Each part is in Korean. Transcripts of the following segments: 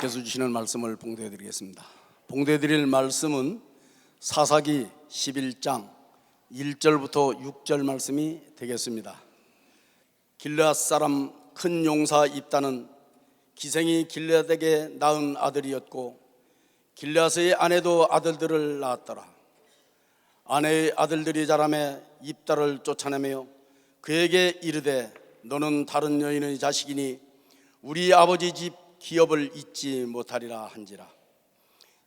하나님께서 주시는 말씀을 봉독해 드리겠습니다. 봉독해 드릴 말씀은 사사기 11장 1절부터 6절 말씀이 되겠습니다. 길르앗 사람 큰 용사 입다는 기생이 길르앗에게 낳은 아들이었고 길르앗의 아내도 아들들을 낳았더라. 아내의 아들들이 자라매 입다를 쫓아내며 그에게 이르되 너는 다른 여인의 자식이니 우리 아버지 집 기업을 잊지 못하리라 한지라.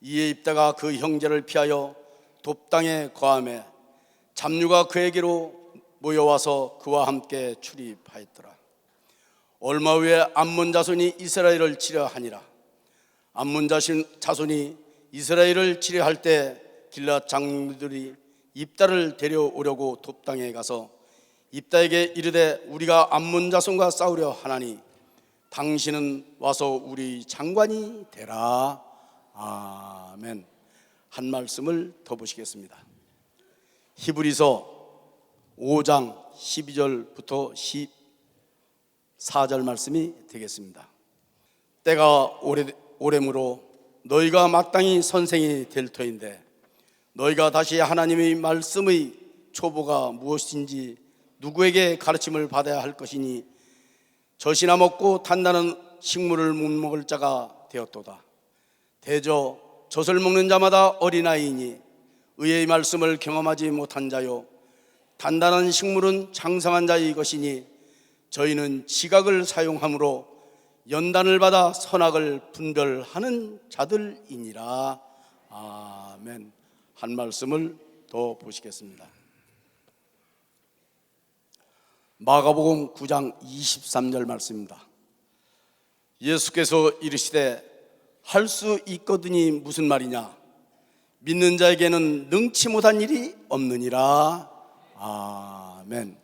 이에 입다가 그 형제를 피하여 돕당에 거하매 잡류가 그에게로 모여와서 그와 함께 출입하였더라. 얼마 후에 암몬 자손이 이스라엘을 치려 하니라. 암몬 자손이 이스라엘을 치려 할 때 길르앗 장로들이 입다를 데려오려고 돕당에 가서 입다에게 이르되 우리가 암몬 자손과 싸우려 하나니 당신은 와서 우리 장관이 되라. 아멘. 한 말씀을 더 보시겠습니다. 히브리서 5장 12절부터 14절 말씀이 되겠습니다. 때가 오래므로 너희가 마땅히 선생이 될 터인데 너희가 다시 하나님의 말씀의 초보가 무엇인지 누구에게 가르침을 받아야 할 것이니 젖이나 먹고 단단한 식물을 못 먹을 자가 되었도다. 대저 젖을 먹는 자마다 어린아이이니 의의 말씀을 경험하지 못한 자요 단단한 식물은 장성한 자의 것이니 저희는 지각을 사용함으로 연단을 받아 선악을 분별하는 자들이니라. 아멘. 한 말씀을 더 보시겠습니다. 마가복음 9장 23절 말씀입니다. 예수께서 이르시되 할 수 있거든이 무슨 말이냐 믿는 자에게는 능치 못한 일이 없느니라. 아멘.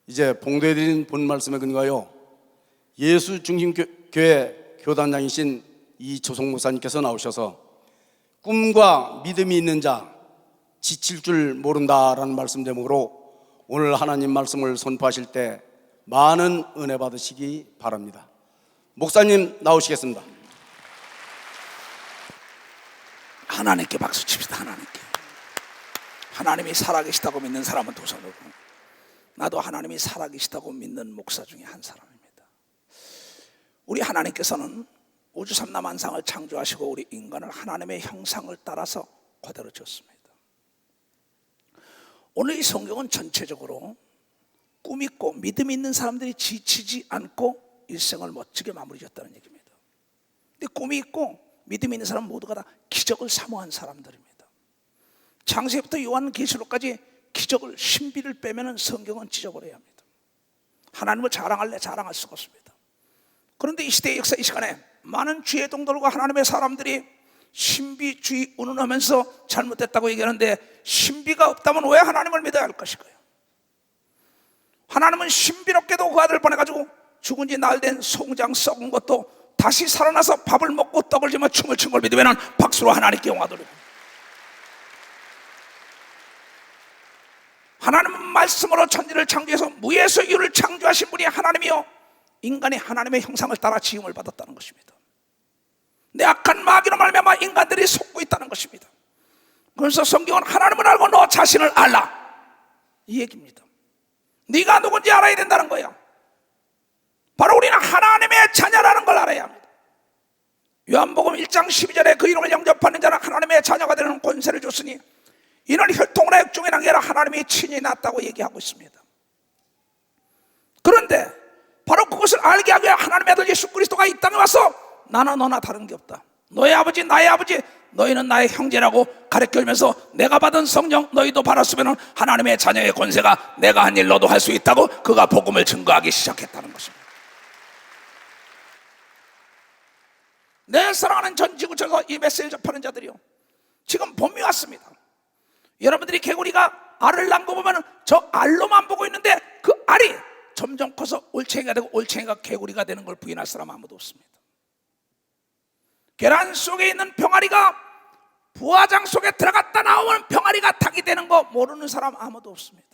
이제 봉독해드린 본 말씀에 근거하여 예수 중심교회 교단장이신 이조성 목사님께서 나오셔서 꿈과 믿음이 있는 자 지칠 줄 모른다라는 말씀 제목으로 오늘 하나님 말씀을 선포하실 때 많은 은혜 받으시기 바랍니다. 목사님 나오시겠습니다. 하나님께 박수 칩시다. 하나님께. 하나님이 살아계시다고 믿는 사람은 두 손으로. 나도 하나님이 살아계시다고 믿는 목사 중에 한 사람입니다. 우리 하나님께서는 우주 삼라만상을 창조하시고 우리 인간을 하나님의 형상을 따라서 그대로 지었습니다. 오늘 이 성경은 전체적으로 꿈 있고 믿음 있는 사람들이 지치지 않고 일생을 멋지게 마무리 지었다는 얘기입니다. 근데 꿈이 있고 믿음 있는 사람 모두가 다 기적을 사모한 사람들입니다. 창세기부터 요한계시록까지 기적을 신비를 빼면 성경은 지적을 해야 합니다. 하나님을 자랑할래 자랑할 수가 없습니다. 그런데 이 시대의 역사 이 시간에 많은 주의 동들과 하나님의 사람들이 신비주의 운운하면서 잘못됐다고 얘기하는데 신비가 없다면 왜 하나님을 믿어야 할 것일까요? 하나님은 신비롭게도 그 아들을 보내가지고 죽은 지 나흘 된 송장 썩은 것도 다시 살아나서 밥을 먹고 떡을 지며 춤을 춘 걸 믿으면 박수로 하나님께 영화드립니다. 하나님은 말씀으로 천지를 창조해서 무에서 유를 창조하신 분이 하나님이요 인간이 하나님의 형상을 따라 지음을 받았다는 것입니다. 내 악한 마귀로 말미암아 인간들이 속고 있다는 것입니다. 그래서 성경은 하나님을 알고 너 자신을 알라 이 얘기입니다. 네가 누군지 알아야 된다는 거야. 바로 우리는 하나님의 자녀라는 걸 알아야 합니다. 요한복음 1장 12절에 그 이름을 영접하는 자는 하나님의 자녀가 되는 권세를 줬으니 이는 혈통이나 육종이나 아니라 하나님이 친히 낳았다고 얘기하고 있습니다. 그런데 바로 그것을 알게 하기 위해 하나님의 아들 예수 그리스도가 이 땅에 와서 나는 너나 다른 게 없다. 너의 아버지 나의 아버지 너희는 나의 형제라고 가르쳐주면서 내가 받은 성령 너희도 받았으면 하나님의 자녀의 권세가 내가 한 일 너도 할 수 있다고 그가 복음을 증거하기 시작했다는 것입니다. 내 사랑하는 전 지구촌에서 이 메시지를 접하는 자들이요 지금 봄이 왔습니다. 여러분들이 개구리가 알을 낳은 거 보면 저 알로만 보고 있는데 그 알이 점점 커서 올챙이가 되고 올챙이가 개구리가 되는 걸 부인할 사람 아무도 없습니다. 계란 속에 있는 병아리가 부화장 속에 들어갔다 나오면 병아리가 닭이 되는 거 모르는 사람 아무도 없습니다.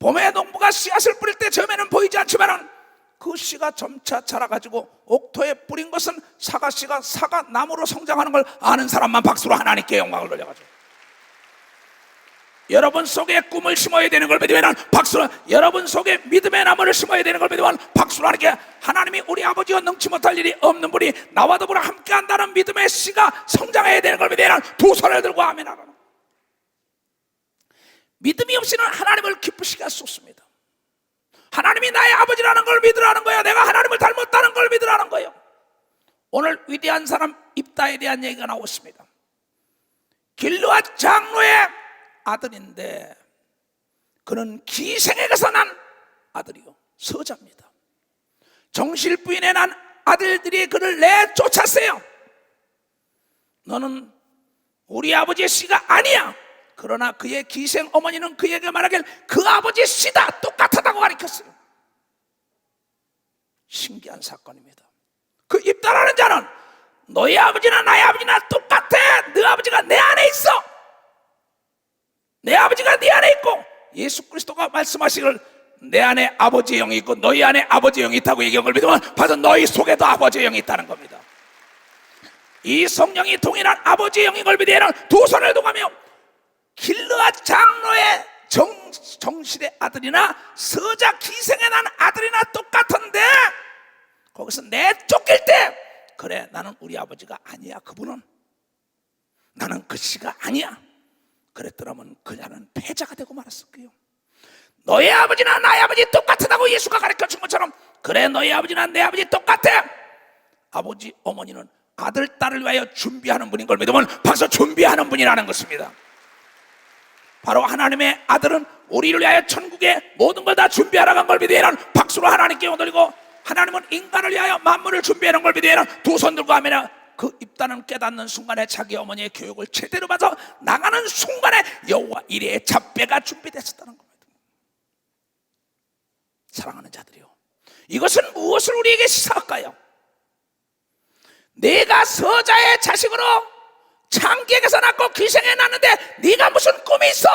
봄에 농부가 씨앗을 뿌릴 때 처음에는 보이지 않지만 그 씨가 점차 자라가지고 옥토에 뿌린 것은 사과씨가 사과나무로 성장하는 걸 아는 사람만 박수로 하나님께 영광을 돌려가지고, 여러분 속에 꿈을 심어야 되는 걸 믿으면 박수로, 여러분 속에 믿음의 나무를 심어야 되는 걸 믿으면 박수로 하나님께, 하나님이 우리 아버지와 능치 못할 일이 없는 분이 나와 더불어 함께 한다는 믿음의 씨가 성장해야 되는 걸 믿으면 두 손을 들고 아멘 하라. 믿음이 없이는 하나님을 기쁘시게 할 수 없습니다. 하나님이 나의 아버지라는 걸 믿으라는 거예요. 내가 하나님을 닮았다는 걸 믿으라는 거예요. 오늘 위대한 사람 입다에 대한 얘기가 나왔습니다. 길르앗 장로의 아들인데 그는 기생에게서 난 아들이요, 서자입니다. 정실부인에 난 아들들이 그를 내쫓았어요. 너는 우리 아버지의 씨가 아니야. 그러나 그의 기생 어머니는 그에게 말하길 그 아버지의 씨다, 똑같다고 가르쳤어요. 신기한 사건입니다. 그 입다라는 자는 너희 아버지나 나의 아버지나 똑같아. 네 아버지가 내 안에 있어. 내 아버지가 네 안에 있고, 예수 그리스도가 말씀하시길 내 안에 아버지의 영이 있고 너희 안에 아버지의 영이 있다고 얘기한 걸 믿으면 바로 너희 속에도 아버지의 영이 있다는 겁니다. 이 성령이 동일한 아버지의 영인 걸 믿으면 두 손을 동하며 길르앗 장로의 정실의 아들이나 서자 기생에 난 아들이나 똑같은데 거기서 내쫓길 때 그래 나는 우리 아버지가 아니야, 그분은 나는 그 씨가 아니야 그랬더라면 그녀는 패자가 되고 말았을 거예요. 너의 아버지나 나의 아버지 똑같다고 예수가 가르쳐준 것처럼 그래 너희 아버지나 내 아버지 똑같아. 아버지 어머니는 아들 딸을 위하여 준비하는 분인 걸 믿으면 벌써 준비하는 분이라는 것입니다. 바로 하나님의 아들은 우리를 위하여 천국의 모든 걸 다 준비하라는 걸 믿으면 박수로 하나님께 올리고, 하나님은 인간을 위하여 만물을 준비하는 걸 믿으면 두 손 들고 하면 그 입다는 깨닫는 순간에 자기 어머니의 교육을 제대로 받아 나가는 순간에 여호와 이레의 잡배가 준비됐었다는 겁니다. 사랑하는 자들이요, 이것은 무엇을 우리에게 시사할까요? 내가 서자의 자식으로 창기에게서 낳고 기생에 낳는데 네가 무슨 꿈이 있어?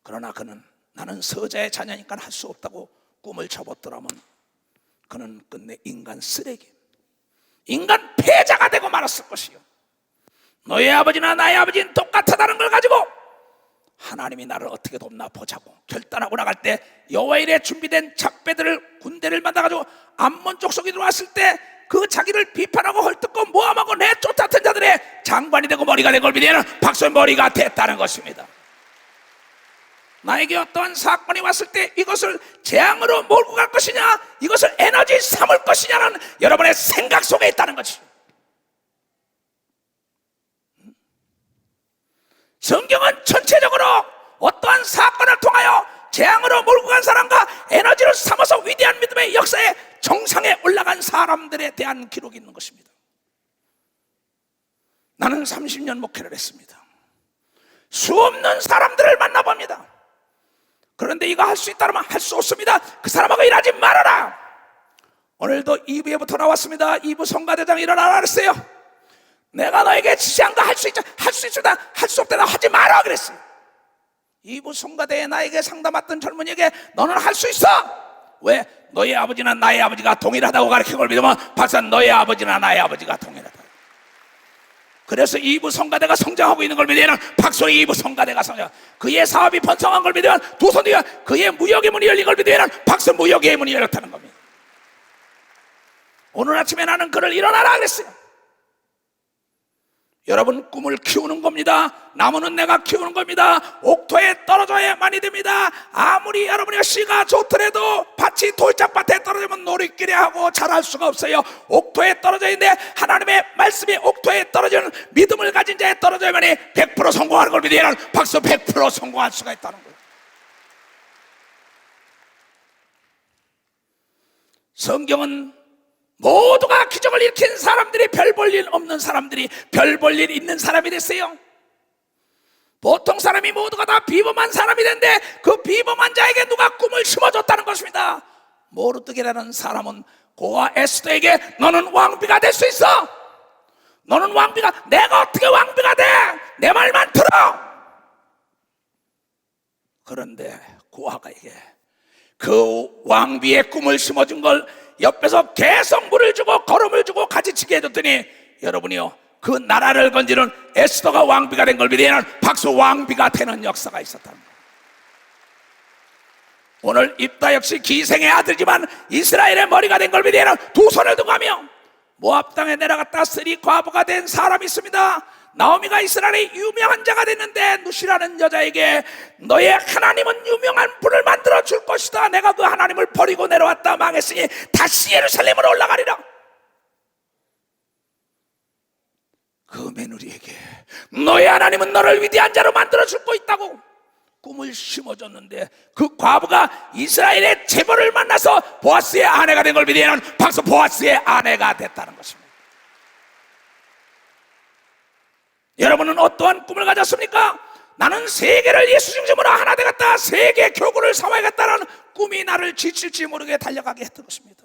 그러나 그는 나는 서자의 자녀니까 할 수 없다고 꿈을 접었더라면 그는 끝내 인간 쓰레기, 인간 패자가 되고 말았을 것이요. 너의 아버지나 나의 아버지는 똑같다는 걸 가지고 하나님이 나를 어떻게 돕나 보자고 결단하고 나갈 때 여호와 이레 준비된 잡배들을 군대를 만나가지고 암몬 족속이 들어왔을 때 그 자기를 비판하고 헐뜯고 모함하고 내쫓았던 자들의 장관이 되고 머리가 된 걸 믿으면 박수의 머리가 됐다는 것입니다. 나에게 어떠한 사건이 왔을 때 이것을 재앙으로 몰고 갈 것이냐, 이것을 에너지 삼을 것이냐는 여러분의 생각 속에 있다는 것이죠. 성경은 전체적으로 어떠한 사건을 통하여 재앙으로 몰고 간 사람과 에너지를 삼아서 위대한 믿음의 역사에 정상에 올라간 사람들에 대한 기록이 있는 것입니다. 나는 30년 목회를 했습니다. 수없는 사람들을 만나봅니다. 그런데 이거 할 수 있다면 할 수 없습니다. 그 사람하고 일하지 말아라. 오늘도 2부에부터 나왔습니다. 2부 성가대장 일어나라 그랬어요. 내가 너에게 지시한 거 할 수 있다, 할 수 있다, 할 수 없다 하지 마라 그랬어요. 2부 성가대에 나에게 상담했던 젊은이에게 너는 할 수 있어. 왜? 너의 아버지나 나의 아버지가 동일하다고 가르친 걸 믿으면 벌써 너의 아버지나 나의 아버지가 동일하다. 그래서 2부 성가대가 성장하고 있는 걸 믿으면 박수로 2부 성가대가 성장, 그의 사업이 번성한 걸 믿으면 두 손 뒤에 그의 무역의 문이 열린 걸 믿으면 박수 무역의 문이 열렸다는 겁니다. 오늘 아침에 나는 그를 일어나라 그랬어요. 여러분 꿈을 키우는 겁니다. 나무는 내가 키우는 겁니다. 옥토에 떨어져야만이 됩니다. 아무리 여러분의 씨가 좋더라도 밭이 돌짝밭에 떨어지면 노리끼리 하고 자랄 수가 없어요. 옥토에 떨어져 있는데 하나님의 말씀이 옥토에 떨어지는 믿음을 가진 자에 떨어져야만이 100% 성공하는 걸 믿으면 박수 100% 성공할 수가 있다는 거예요. 성경은 모두가 기적을 일으킨 사람들이 별 볼 일 없는 사람들이 별 볼 일 있는 사람이 됐어요. 보통 사람이 모두가 다 비범한 사람이 됐는데 그 비범한 자에게 누가 꿈을 심어줬다는 것입니다. 모르드게라는 사람은 고아 에스더에게 너는 왕비가 될 수 있어. 너는 왕비가, 내가 어떻게 왕비가 돼? 내 말만 들어. 그런데 고아가에게 그 왕비의 꿈을 심어준 걸 옆에서 계속 물을 주고 걸음을 주고 가지치게 해줬더니 여러분이요, 그 나라를 건지는 에스더가 왕비가 된 걸 믿으면 박수 왕비가 되는 역사가 있었다는 거예요. 오늘 입다 역시 기생의 아들지만 이스라엘의 머리가 된 걸 믿으면 두 손을 두고 가며 모압 땅에 내려갔다 쓰리 과부가 된 사람이 있습니다. 나오미가 이스라엘의 유명한 자가 됐는데 누시라는 여자에게 너의 하나님은 유명한 불을 만들어 줄 것이다. 내가 그 하나님을 버리고 내려왔다 망했으니 다시 예루살렘으로 올라가리라. 그 며느리에게 너의 하나님은 너를 위대한 자로 만들어 줄 거 있다고 꿈을 심어줬는데 그 과부가 이스라엘의 재벌을 만나서 보아스의 아내가 된 걸 믿으면 박수 보아스의 아내가 됐다는 것입니다. 여러분은 어떠한 꿈을 가졌습니까? 나는 세계를 예수 중심으로 하나 되겠다, 세계 교구를 삼아야겠다는 꿈이 나를 지칠지 모르게 달려가게 했던 것입니다.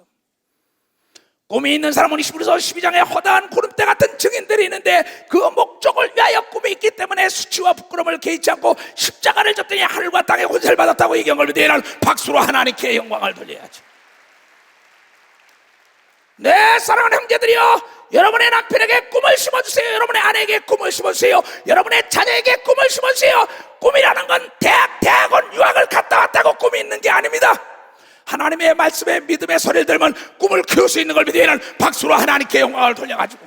꿈이 있는 사람은 21서 12장에 허다한 구름대 같은 증인들이 있는데 그 목적을 위하여 꿈이 있기 때문에 수치와 부끄러움을 개의치 않고 십자가를 졌더니 하늘과 땅에 권세를 받았다고 얘기한 걸 믿으면 박수로 하나님께 영광을 돌려야지. 네, 사랑하는 형제들이여, 여러분의 남편에게 꿈을 심어주세요. 여러분의 아내에게 꿈을 심어주세요. 여러분의 자녀에게 꿈을 심어주세요. 꿈이라는 건 대학원 유학을 갔다 왔다고 꿈이 있는 게 아닙니다. 하나님의 말씀에 믿음의 소리를 들으면 꿈을 키울 수 있는 걸 믿으면 박수로 하나님께 영광을 돌려가지고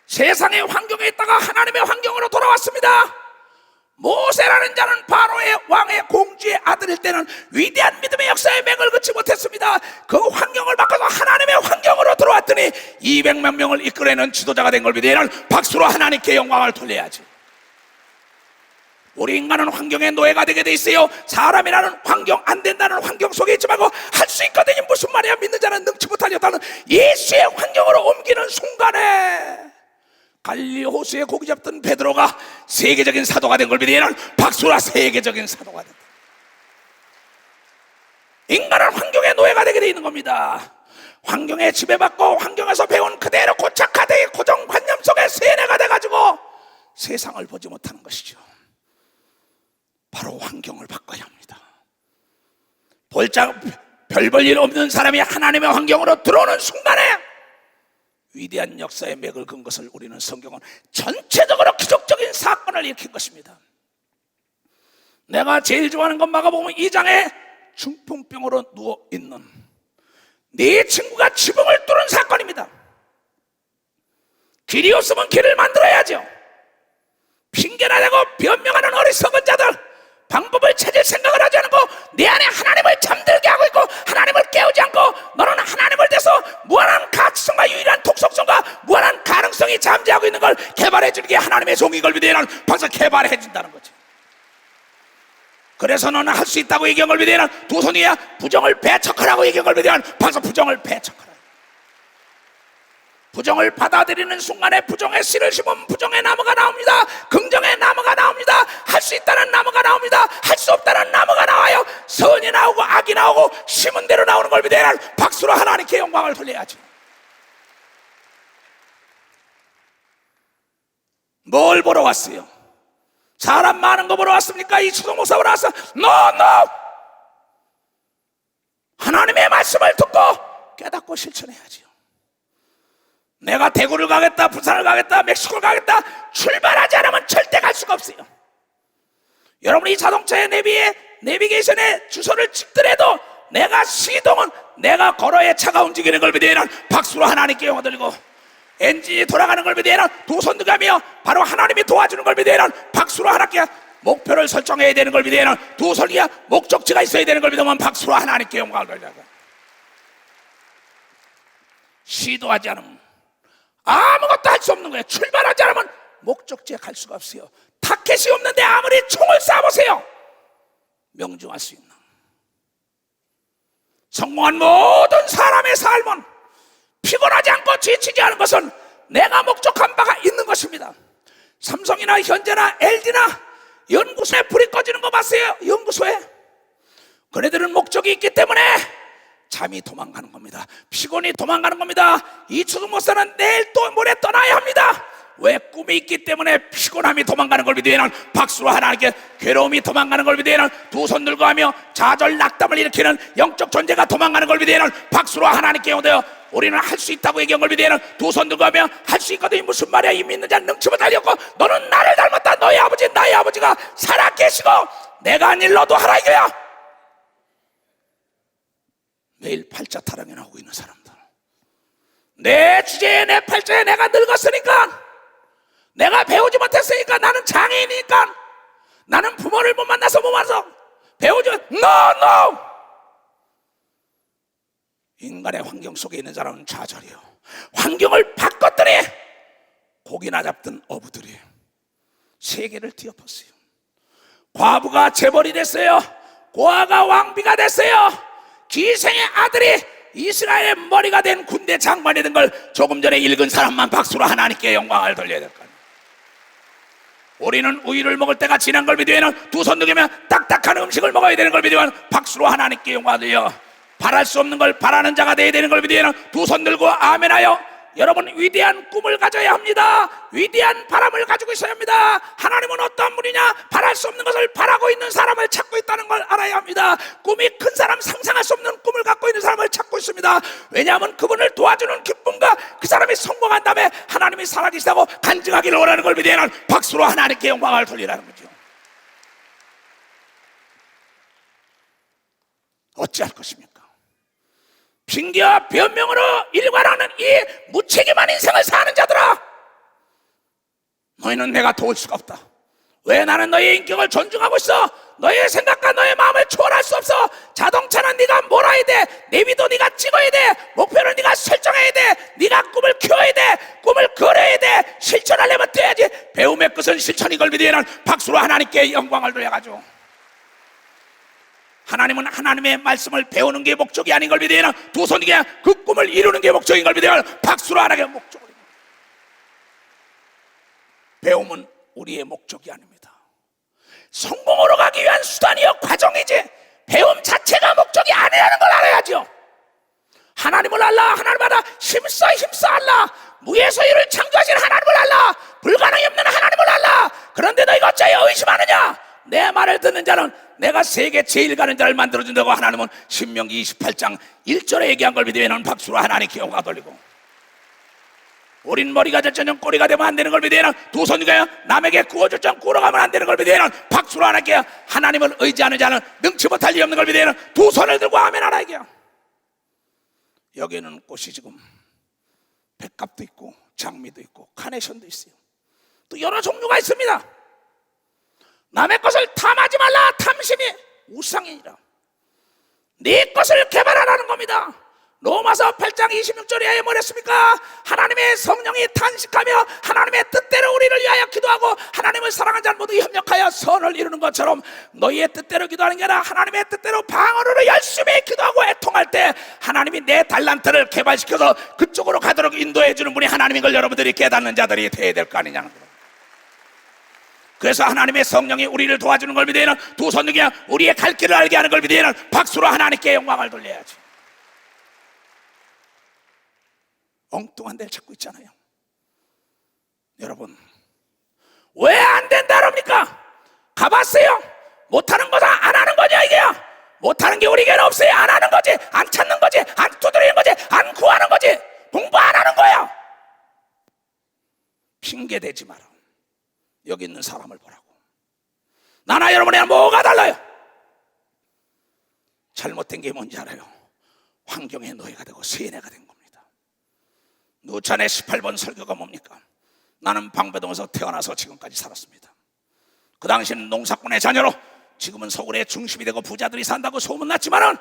세상의 환경에 있다가 하나님의 환경으로 돌아왔습니다. 모세라는 자는 바로의 왕의 공주의 아들일 때는 위대한 믿음의 역사에 맥을 긋지 못했습니다. 그 환경을 바꿔서 하나님의 환경으로 들어왔더니 200만 명을 이끌어내는 지도자가 된 걸 믿으면 박수로 하나님께 영광을 돌려야지. 우리 인간은 환경의 노예가 되게 돼 있어요. 사람이라는 환경, 안 된다는 환경 속에 있지 말고 할 수 있거든요. 무슨 말이야? 믿는 자는 능치 못하였다는 예수의 환경으로 옮기는 순간에 갈릴리 호수에 고기 잡던 베드로가 세계적인 사도가 된 걸 믿으면 박수라 세계적인 사도가 된다. 인간은 환경의 노예가 되게 돼 있는 겁니다. 환경에 지배받고 환경에서 배운 그대로 고착화되게 고정관념 속에 세뇌가 돼가지고 세상을 보지 못하는 것이죠. 바로 환경을 바꿔야 합니다. 별 볼 일 없는 사람이 하나님의 환경으로 들어오는 순간에 위대한 역사의 맥을 긋은 것을 우리는 성경은 전체적으로 기적적인 사건을 일으킨 것입니다. 내가 제일 좋아하는 건 마가복음 2장에 중풍병으로 누워있는 네 친구가 지붕을 뚫은 사건입니다. 길이 없으면 길을 만들어야죠. 핑계나 대고 변명하는 어리석은 자들, 방법을 찾을 생각을 하지 않고 내 안에 하나님을 잠들게 하고 있고 하나님을 깨우지 않고 너는 하나님을 대해서 무한한 가치성과 유일한 독성성과 무한한 가능성이 잠재하고 있는 걸 개발해 주는 게 하나님의 종이 걸 믿으면 벌써 개발해 준다는 거지. 그래서 너는 할 수 있다고 얘기한 걸 믿으면 두 손이야 부정을 배척하라고 얘기한 걸 믿으면 벌써 부정을 배척하라. 부정을 받아들이는 순간에 부정의 씨를 심으면 부정의 나무가 나옵니다. 긍정의 나무가 나옵니다. 할 수 있다는 나무가 나옵니다. 할 수 없다는 나무가 나와요. 선이 나오고 악이 나오고 심은 대로 나오는 걸 믿으면 박수로 하나님께 영광을 돌려야죠. 뭘 보러 왔어요? 사람 많은 거 보러 왔습니까? 이 추석 목사 보러 왔어? No! 하나님의 말씀을 듣고 깨닫고 실천해야죠. 내가 대구를 가겠다, 부산을 가겠다, 멕시코를 가겠다 출발하지 않으면 절대 갈 수가 없어요. 여러분이 자동차의 내비게이션에 주소를 찍더라도 내가 시동은 내가 걸어야 차가 움직이는 걸 믿으면 박수로 하나님께 영광 돌리고 엔진이 돌아가는 걸 믿으면 두 손 들가며 바로 하나님이 도와주는 걸 믿으면 박수로 하나님께 목표를 설정해야 되는 걸 믿으면 두 손이야 목적지가 있어야 되는 걸 믿으면 박수로 하나님께 영광을 돌리고 시도하지 않으면 아무것도 할 수 없는 거예요. 출발하지 않으면 목적지에 갈 수가 없어요. 타켓이 없는데 아무리 총을 쏴보세요. 명중할 수 있는 성공한 모든 사람의 삶은 피곤하지 않고 지치지 않은 것은 내가 목적한 바가 있는 것입니다. 삼성이나 현대나 LG나 연구소에 불이 꺼지는 거 봤어요? 연구소에 그네들은 목적이 있기 때문에 잠이 도망가는 겁니다. 피곤이 도망가는 겁니다. 이 추석 목사는 내일 또 모레 떠나야 합니다. 왜 꿈이 있기 때문에 피곤함이 도망가는 걸 믿으면 박수로 하나님께 괴로움이 도망가는 걸 믿으면 두 손 들고 하며 좌절 낙담을 일으키는 영적 존재가 도망가는 걸 믿으면 박수로 하나님께 영되어 우리는 할 수 있다고 얘기한 걸 믿으면 두 손 들고 하며 할 수 있거든. 무슨 말이야? 이 믿는 자는 능치 못하려고 너는 나를 닮았다. 너희 아버지 나의 아버지가 살아 계시고 내가 한 일 너도 하라 이거야. 매일 팔자 타령하고 있는 사람들, 내 주제에 내 팔자에 내가 늙었으니까, 내가 배우지 못했으니까, 나는 장애인이니까, 나는 부모를 못 만나서 배우지 No! 인간의 환경 속에 있는 사람은 좌절이요. 환경을 바꿨더니 고기나 잡던 어부들이 세계를 뒤엎었어요. 과부가 재벌이 됐어요. 고아가 왕비가 됐어요. 기생의 아들이 이스라엘의 머리가 된 군대 장관이 된 걸 조금 전에 읽은 사람만 박수로 하나님께 영광을 돌려야 될 거예요. 우리는 우유를 먹을 때가 지난 걸 믿으면 두 손 들면 딱딱한 음식을 먹어야 되는 걸 믿으면 박수로 하나님께 영광을 돌려 바랄 수 없는 걸 바라는 자가 되어야 되는 걸 믿으면 두 손 들고 아멘하여 여러분 위대한 꿈을 가져야 합니다. 위대한 바람을 가지고 있어야 합니다. 하나님은 어떤 분이냐? 바랄 수 없는 것을 바라고 있는 사람을 찾고 있다는 걸 알아야 합니다. 꿈이 큰 사람, 상상할 수 없는 꿈을 갖고 있는 사람을 찾고 있습니다. 왜냐하면 그분을 도와주는 기쁨과 그 사람이 성공한 다음에 하나님이 살아계시다고 간증하기를 원하는 걸 믿으면 박수로 하나님께 영광을 돌리라는 거죠. 어찌할 것입니까? 핑계와 변명으로 일관하는 이 무책임한 인생을 사는 자들아, 너희는 내가 도울 수가 없다. 왜 나는 너희의 인격을 존중하고 있어? 너희의 생각과 너희의 마음을 초월할 수 없어. 자동차는 네가 몰아야 돼. 내비도 네가 찍어야 돼. 목표는 네가 설정해야 돼. 네가 꿈을 키워야 돼. 꿈을 그려야 돼. 실천하려면 돼야지. 배움의 끝은 실천인 걸 믿으면 박수로 하나님께 영광을 돌려가지고, 하나님은 하나님의 말씀을 배우는 게 목적이 아닌 걸 믿으면 두 손이 그냥 그 꿈을 이루는 게 목적인 걸 믿으면 박수로 하나님의 목적을. 배움은 우리의 목적이 아닙니다. 성공으로 가기 위한 수단이요 과정이지 배움 자체가 목적이 아니라는 걸 알아야죠. 하나님을 알라. 하나님 알라. 힘써 알라. 무에서 이를 창조하신 하나님을 알라. 불가능이 없는 하나님을 알라. 그런데 너희가 어찌하여 의심하느냐? 내 말을 듣는 자는 내가 세계 제일 가는 자를 만들어준다고 하나님은 신명기 28장 1절에 얘기한 걸 믿으면 박수로 하나님께 영광 돌리고, 우린 머리가 절전형 꼬리가 되면 안 되는 걸 믿으면 두 손이가요 남에게 구워줄정 구워가면 안 되는 걸 믿으면 박수로 하나님께, 하나님을 의지하는 자는 능치 못할 리 없는 걸 믿으면 두 손을 들고 아멘 하라 이게요. 여기는 꽃이 지금 백합도 있고 장미도 있고 카네이션도 있어요. 또 여러 종류가 있습니다. 남의 것을 탐하지 말라. 탐심이 우상이니라. 네 것을 개발하라는 겁니다. 로마서 8장 26절에 뭐랬습니까? 하나님의 성령이 탄식하며 하나님의 뜻대로 우리를 위하여 기도하고 하나님을 사랑하는 자는 모두 협력하여 선을 이루는 것처럼 너희의 뜻대로 기도하는 게 아니라 하나님의 뜻대로 방언으로 열심히 기도하고 애통할 때 하나님이 내 달란트를 개발시켜서 그쪽으로 가도록 인도해 주는 분이 하나님인 걸 여러분들이 깨닫는 자들이 되어야 될 거 아니냐는 거예요. 그래서 하나님의 성령이 우리를 도와주는 걸 믿으면 두 손 그냥 우리의 갈 길을 알게 하는 걸 믿으면 박수로 하나님께 영광을 돌려야지. 엉뚱한 데를 찾고 있잖아요. 여러분, 왜 안 된다 그럽니까? 가봤어요? 못하는 거다 안 하는 거냐 이게야. 못하는 게 우리에게는 없어요. 안 하는 거지, 안 찾는 거지, 안 두드리는 거지, 안 구하는 거지, 공부 안 하는 거예요. 핑계대지 마라. 여기 있는 사람을 보라고. 나나 여러분이랑 뭐가 달라요? 잘못된 게 뭔지 알아요? 환경의 노예가 되고 세뇌가 된 겁니다. 누찬의 18번 설교가 뭡니까? 나는 방배동에서 태어나서 지금까지 살았습니다. 그 당시는 농사꾼의 자녀로 지금은 서울의 중심이 되고 부자들이 산다고 소문났지만은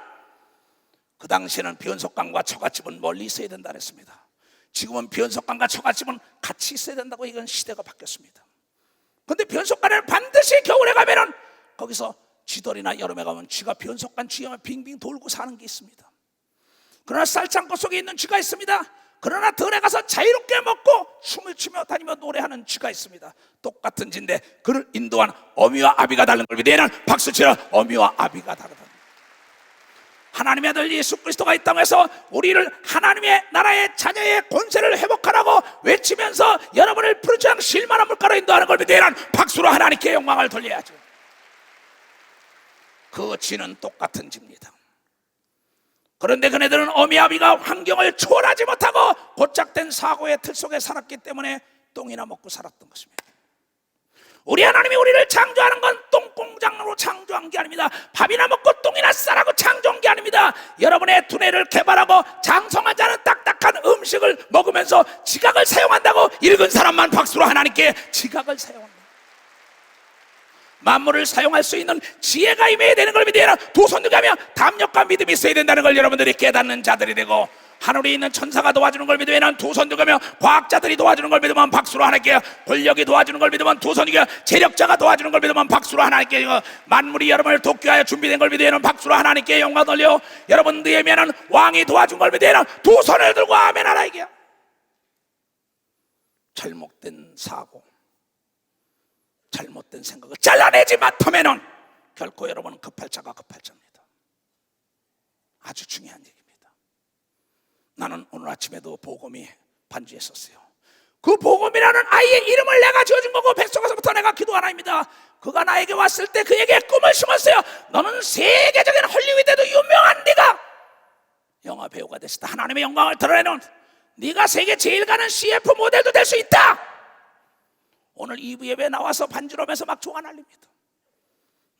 그 당시에는 변속강과 처갓집은 멀리 있어야 된다 그랬습니다. 지금은 변속강과 처갓집은 같이 있어야 된다고. 이건 시대가 바뀌었습니다. 근데 변속간에는 반드시 겨울에 가면은 거기서 쥐돌이나 여름에 가면 쥐가 변속간 쥐가 빙빙 돌고 사는 게 있습니다. 그러나 쌀창고 속에 있는 쥐가 있습니다. 그러나 들에 가서 자유롭게 먹고 춤을 추며 다니며 노래하는 쥐가 있습니다. 똑같은 쥐인데 그를 인도한 어미와 아비가 다른 걸 믿으면 박수치라. 어미와 아비가 다르다. 하나님의 아들 예수 그리스도가 이 땅에서 우리를 하나님의 나라의 자녀의 권세를 회복하라고 외치면서 여러분을 푸르지않은 실만한 물가로 인도하는 걸 믿으면 박수로 하나님께 영광을 돌려야죠. 그 지는 똑같은 지입니다. 그런데 그네들은 어미 아비가 환경을 초월하지 못하고 고착된 사고의 틀 속에 살았기 때문에 똥이나 먹고 살았던 것입니다. 우리 하나님이 우리를 창조하는 건 똥공장으로 창조한 게 아닙니다. 밥이나 먹고 똥이나 싸라고 창조한 게 아닙니다. 여러분의 두뇌를 개발하고 장성하지 않은 딱딱한 음식을 먹으면서 지각을 사용한다고 읽은 사람만 박수로 하나님께 지각을 사용합니다. 만물을 사용할 수 있는 지혜가 임해야 되는 걸 믿어야 두 손 들고 하며 담력과 믿음이 있어야 된다는 걸 여러분들이 깨닫는 자들이 되고, 하늘에 있는 천사가 도와주는 걸 믿으면 두 손 들고 하며 과학자들이 도와주는 걸 믿으면 박수로 하나님께, 권력이 도와주는 걸 믿으면 두 손 들고 재력자가 도와주는 걸 믿으면 박수로 하나님께, 만물이 여러분을 돕기 위하여 준비된 걸 믿으면 박수로 하나님께 영광 돌려, 여러분 느헤미야는 왕이 도와준 걸 믿으면 두 손을 들고 아멘 하라. 이게 잘못된 사고, 잘못된 생각을 잘라내지 못하면은 결코 여러분은 급할 자가 급할 자입니다. 아주 중요한 얘기입니다. 나는 오늘 아침에도 복음이 반주에 썼어요. 그 복음이라는 아이의 이름을 내가 지어준 거고 뱃속에서부터 내가 기도한 아이입니다. 그가 나에게 왔을 때 그에게 꿈을 심었어요. 너는 세계적인 헐리우드에도 유명한 네가 영화 배우가 됐을 때 하나님의 영광을 드러내는 네가 세계 제일 가는 CF 모델도 될 수 있다. 오늘 2부 예배에 나와서 반주를 하면서 막 조가 날립니다.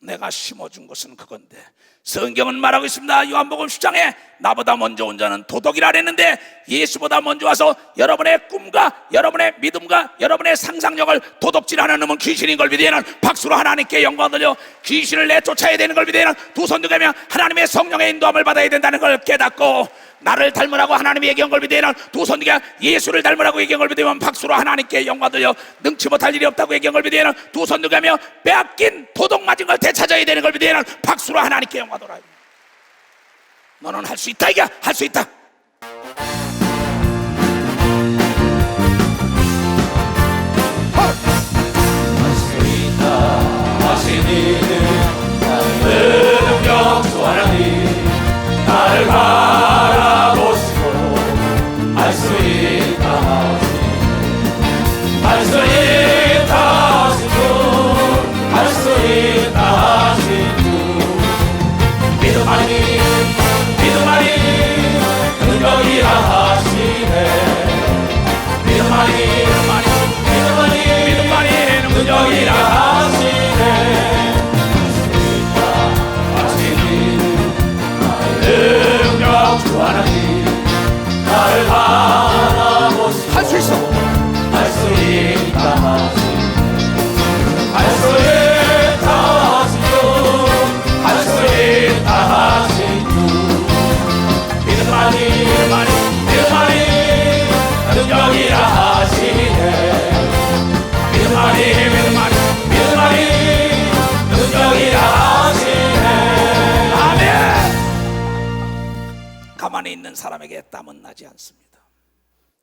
내가 심어준 것은 그건데, 성경은 말하고 있습니다. 요한복음 10장에 나보다 먼저 온 자는 도덕이라 그랬는데, 예수보다 먼저 와서 여러분의 꿈과 여러분의 믿음과 여러분의 상상력을 도둑질하는 놈은 귀신인 걸 믿으면 박수로 하나님께 영광 돌려, 귀신을 내쫓아야 되는 걸 믿으면 두 손 들고 하며 하나님의 성령의 인도함을 받아야 된다는 걸 깨닫고, 나를 닮으라고 하나님이 얘기한 걸 믿으면 두 손 들고 예수를 닮으라고 얘기한 걸 믿으면 박수로 하나님께 영광 돌려, 능치 못할 일이 없다고 얘기한 걸 믿으면 두 손 들고 하며 빼앗긴 도둑 맞은 걸 되찾아야 되는 걸 믿으면 박수로 하나님께 영광 돌려. 너는 할 수 있다. 이게 할 수 있다. 하시니는 나의 능력 좋아하니 나를 바라보시고 할 수 있다 하시니 할 수 있다 하시고 할 수 있다 하시고 믿음 아니 능력이라 하시네. 믿음 아니 능력이라 하시네. 능력 주하나니 나를 바라보시고 할 수 있어. 할 수 있다 하시네. 할 수 있다 하시고 할 수 있다 하시고 믿음 아니 능력이라 하시네. 믿음 아니 능력이라 하시네. 아멘. 가만히 있는 사람에게 땀은 나지 않습니다.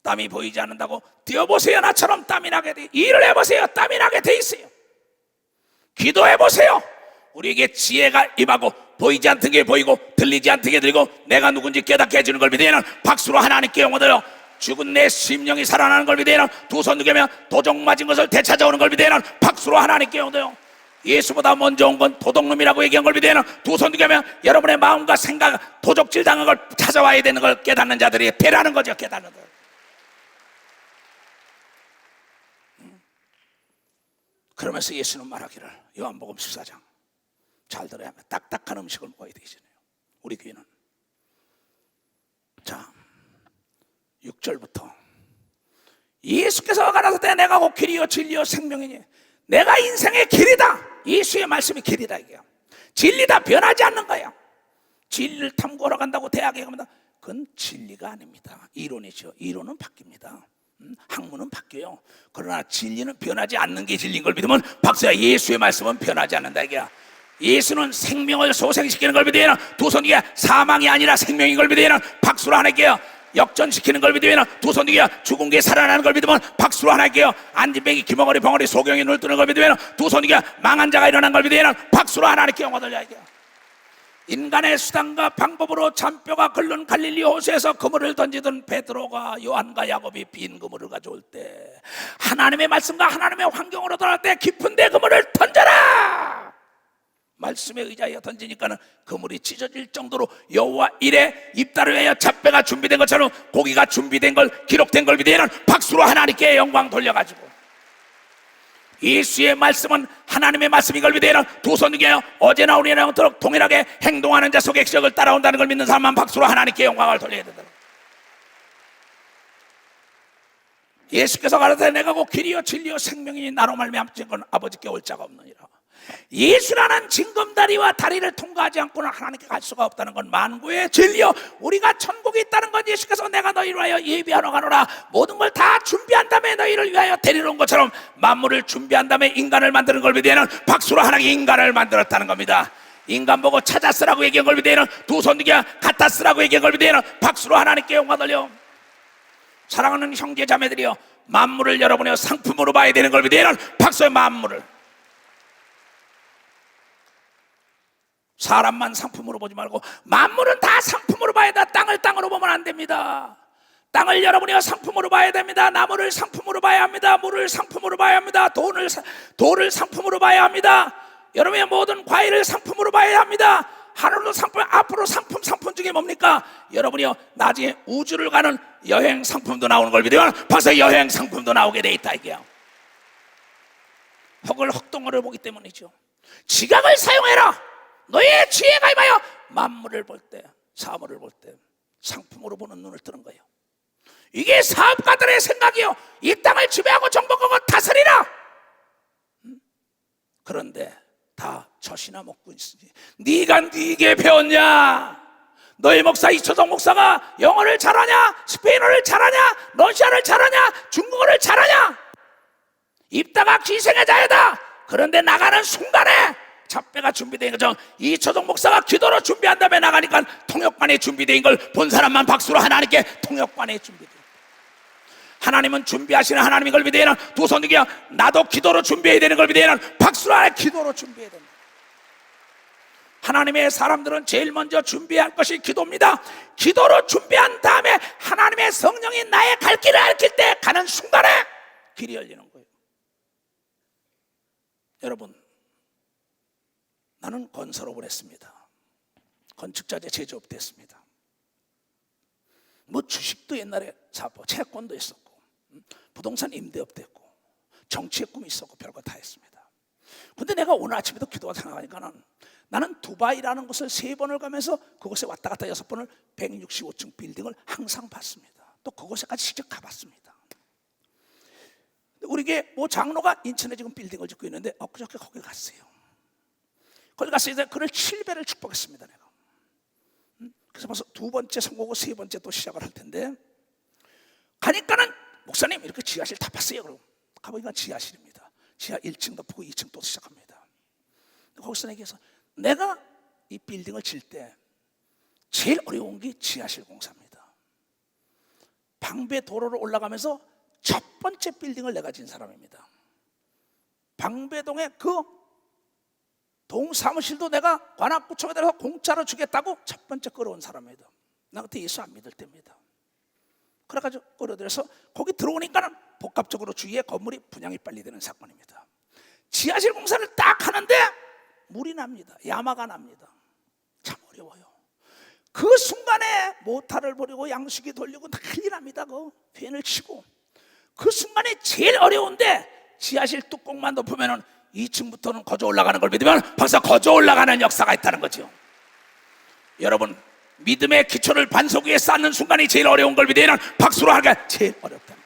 땀이 보이지 않는다고 뛰어보세요. 나처럼 땀이 나게 돼. 일을 해보세요. 땀이 나게 돼 있어요. 기도해보세요. 우리에게 지혜가 임하고 보이지 않던 게 보이고 들리지 않던 게 들리고 내가 누군지 깨닫게 해주는 걸 믿으면 박수로 하나님께 영광 돌려. 죽은 내 심령이 살아나는 걸 믿으면 두 손 들며 도적 맞은 것을 되찾아오는 걸 믿으면 박수로 하나님께 영광 돌려. 예수보다 먼저 온 건 도둑놈이라고 얘기한 걸 믿으면 두 손 들며 여러분의 마음과 생각, 도적질 당한 걸 찾아와야 되는 걸 깨닫는 자들이 배라는 거죠. 깨닫는 거. 그러면서 예수는 말하기를, 요한복음 14장 잘 들어야 합니다. 딱딱한 음식을 먹어야 되잖아요. 우리 교회는. 자, 6절부터 예수께서 가라사대 때 내가 곧 길이요 진리요 생명이니 내가 인생의 길이다. 예수의 말씀이 길이다. 이게요. 진리다. 변하지 않는 거예요. 진리를 탐구하러 간다고 대학에 가면 그건 진리가 아닙니다. 이론이죠. 이론은 바뀝니다. 학문은 바뀌어요. 그러나 진리는 변하지 않는 게 진리인 걸 믿으면 박수야. 예수의 말씀은 변하지 않는다. 이게야. 예수는 생명을 소생시키는 걸 믿으면 두 손이야. 사망이 아니라 생명인 걸 믿으면 박수로 하나님께요. 역전시키는 걸 믿으면 두 손이야. 죽은 게 살아나는 걸 믿으면 박수로 하나님께요. 안진뱅이 기멍어리 벙어리 소경이 눈을 뜨는 걸 믿으면 두 손이야. 망한 자가 일어난 걸 믿으면 박수로 하나님께 영광 돌려. 인간의 수단과 방법으로 잔뼈가 끓는 갈릴리 호수에서 그물을 던지던 베드로가 요한과 야곱이 빈 그물을 가져올 때, 하나님의 말씀과 하나님의 환경으로 돌아갈 때 깊은 데 그물을 던져라! 말씀에 의지하여 던지니까는 그물이 찢어질 정도로 여호와 일에 입다를 위하여 잡배가 준비된 것처럼 고기가 준비된 걸, 기록된 걸 믿으면 박수로 하나님께 영광 돌려가지고, 예수의 말씀은 하나님의 말씀인 걸 믿으면 두 손 들게 어제나 오늘이나 영토록 동일하게 행동하는 자 속의 기적을 따라온다는 걸 믿는 사람만 박수로 하나님께 영광을 돌려야 된다. 예수께서 가라사대 내가 곧 길이요 진리요 생명이니 나로 말미암아 건 아버지께 올 자가 없느니라. 예수라는 징검다리와 다리를 통과하지 않고는 하나님께 갈 수가 없다는 건 만구의 진리요, 우리가 천국에 있다는 건 예수께서 내가 너희를 위하여 예비하러 가노라, 모든 걸 다 준비한 다음에 너희를 위하여 데리러 온 것처럼 만물을 준비한 다음에 인간을 만드는 걸 믿으면 박수로 하나님이 인간을 만들었다는 겁니다. 인간 보고 찾아 쓰라고 얘기한 걸 믿으면 두 손 들게 갖다 쓰라고 얘기한 걸 믿으면 박수로 하나님께 영광 돌려. 사랑하는 형제 자매들이여, 만물을 여러분의 상품으로 봐야 되는 걸 믿으면 박수의 만물을, 사람만 상품으로 보지 말고 만물은 다 상품으로 봐야 돼. 땅을 땅으로 보면 안 됩니다. 땅을 여러분이 상품으로 봐야 됩니다. 나무를 상품으로 봐야 합니다. 물을 상품으로 봐야 합니다. 돌을 상품으로 봐야 합니다. 여러분의 모든 과일을 상품으로 봐야 합니다. 하늘도 상품, 앞으로 상품 중에 뭡니까? 여러분이요, 나중에 우주를 가는 여행 상품도 나오는 걸 믿으면 벌써 여행 상품도 나오게 돼 있다 이게요. 헛동어를 보기 때문이죠. 지각을 사용해라. 너의 지혜가 임하여 만물을 볼 때, 사물을 볼 때 상품으로 보는 눈을 뜨는 거예요. 이게 사업가들의 생각이요. 이 땅을 지배하고 정복하고 다스리라. 그런데 다 젖이나 먹고 있으니 네가 네게 배웠냐? 너희 목사 이초동 목사가 영어를 잘하냐? 스페인어를 잘하냐? 러시아를 잘하냐? 중국어를 잘하냐? 입다가 기생의 자유다. 그런데 나가는 순간에 잡배가 준비된 거죠. 이초동 목사가 기도로 준비한 다음에 나가니까 통역관에 준비된 걸 본 사람만 박수로 하나님께 통역관에 준비된. 하나님은 준비하시는 하나님인 걸 믿어야 하는 두 손 들게 나도 기도로 준비해야 되는 걸 믿어야 하는 박수로 하나 기도로 준비해야 된다. 하나님의 사람들은 제일 먼저 준비할 것이 기도입니다. 기도로 준비한 다음에 하나님의 성령이 나의 갈 길을 알릴 때 가는 순간에 길이 열리는 거예요. 여러분, 나는 건설업을 했습니다. 건축자재 제조업 됐습니다. 뭐 주식도 옛날에 사고 채권도 했었고 부동산 임대업도 했고 정치의 꿈이 있었고 별거 다 했습니다. 근데 내가 오늘 아침에도 기도가 생각하니까 나는 두바이라는 곳을 3번을 가면서 그곳에 왔다 갔다 6번을 165층 빌딩을 항상 봤습니다. 또 그곳에까지 직접 가봤습니다. 우리게 뭐 장로가 인천에 지금 빌딩을 짓고 있는데 엊그저께 거기 갔어요. 거기 갔을 때 그를 7배를 축복했습니다. 내가. 그래서 벌써 2번째 성공하고 3번째 또 시작을 할 텐데 가니까는 목사님 이렇게 지하실 다 봤어요. 그럼 가보니까 지하실입니다. 지하 1층도 보고 2층 또 시작합니다. 거기서 얘기해서 내가 이 빌딩을 질 때 제일 어려운 게 지하실 공사입니다. 방배 도로를 올라가면서 첫 번째 빌딩을 내가 진 사람입니다. 방배동에 그 동사무실도 내가 관악구청에 대해서 공짜로 주겠다고 첫 번째 끌어온 사람입니다. 나 그때 예수 안 믿을 때입니다. 그래가지고 끌어들여서 거기 들어오니까는 복합적으로 주위에 건물이 분양이 빨리 되는 사건입니다. 지하실 공사를 딱 하는데 물이 납니다. 야마가 납니다. 참 어려워요. 그 순간에 모타를 버리고 양수기 돌리고 난리 납니다. 그 펜을 치고 그 순간에 제일 어려운데 지하실 뚜껑만 덮으면은 2층부터는 거저 올라가는 걸 믿으면 벌써 거저 올라가는 역사가 있다는 거죠. 여러분, 믿음의 기초를 반석 위에 쌓는 순간이 제일 어려운 걸 믿으면 박수로 하기가 제일 어렵다.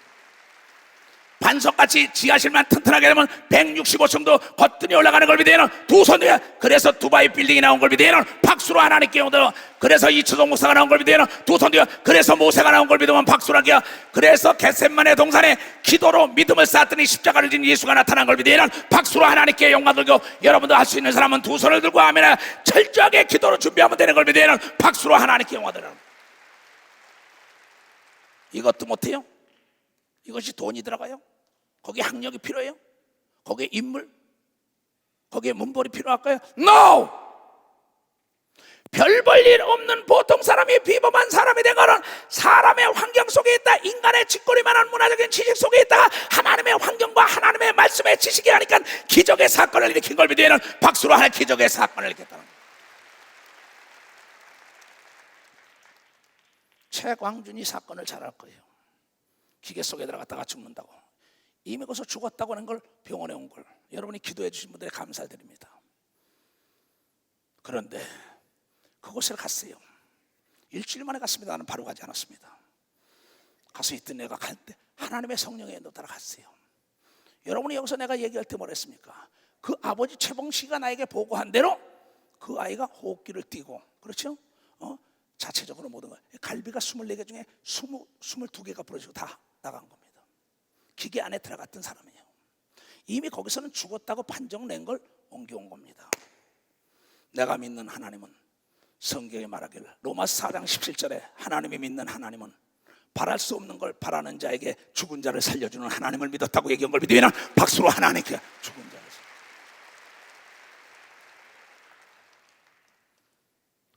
반석같이 지하실만 튼튼하게 되면 165층도 거뜬히 올라가는 걸 믿으면 두 손 위에, 그래서 두바이 빌딩이 나온 걸 믿으면 박수로 하나님께 오더라. 그래서 이초동 목사가 나온 걸 믿으면 두 손 위에, 그래서 모세가 나온 걸 믿으면 박수로 하기야. 그래서 겟셋만의 동산에 기도로 믿음을 쌓았더니 십자가를 진 예수가 나타난 걸 믿으면 박수로 하나님께 영광 들고, 여러분도 할 수 있는 사람은 두 손을 들고 아멘 철저하게 기도로 준비하면 되는 걸 믿으면 박수로 하나님께 영광 들어. 이것도 못해요? 이것이 돈이 들어가요? 거기에 학력이 필요해요? 거기에 인물? 거기에 문벌이 필요할까요? No! 별 볼 일 없는 보통 사람이 비범한 사람이 된 것은 사람의 환경 속에 있다, 인간의 짓거리만한 문화적인 지식 속에 있다가 하나님의 환경과 하나님의 말씀의 지식이 하니까 기적의 사건을 일으킨 걸 믿으면 박수로 하나의 기적의 사건을 일으켰다는 거예요. 최광준이 사건을 잘 알 거예요. 기계 속에 들어갔다가 죽는다고, 이미 거기서 죽었다고 하는 걸 병원에 온 걸 여러분이 기도해 주신 분들에 감사드립니다. 그런데 그곳을 갔어요. 일주일 만에 갔습니다. 나는 바로 가지 않았습니다. 가서 있던 내가 갈 때 하나님의 성령의 인도 따라 갔어요. 여러분이 여기서 내가 얘기할 때 뭐라 했습니까? 그 아버지 최봉식이가 나에게 보고한 대로 그 아이가 호흡기를 띠고, 그렇죠? 자체적으로 모든 걸, 갈비가 24개 중에 22개가 부러지고 다 나간 겁니다. 기계 안에 들어갔던 사람이에요. 이미 거기서는 죽었다고 판정 낸 걸 옮겨온 겁니다. 내가 믿는 하나님은 성경에 말하기를 로마서 4장 17절에 하나님이 믿는 하나님은 바랄 수 없는 걸 바라는 자에게 죽은 자를 살려주는 하나님을 믿었다고 얘기한 걸 믿으면 박수로 하나님께 죽은 자를 살려.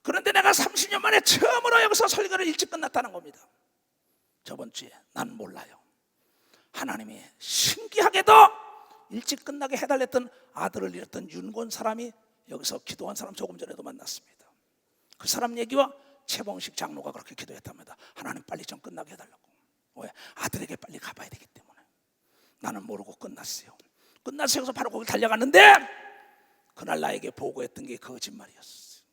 그런데 내가 30년 만에 처음으로 여기서 설교를 일찍 끝났다는 겁니다. 저번 주에 난 몰라요. 하나님이 신기하게도 일찍 끝나게 해달랬던 아들을 잃었던 윤곤 사람이 여기서 기도한 사람 조금 전에도 만났습니다. 그 사람 얘기와 최봉식 장로가 그렇게 기도했답니다. 하나님 빨리 좀 끝나게 해달라고. 왜? 아들에게 빨리 가봐야 되기 때문에. 나는 모르고 끝났어요. 끝나서 여기서 바로 거기 달려갔는데 그날 나에게 보고했던 게 거짓말이었어요.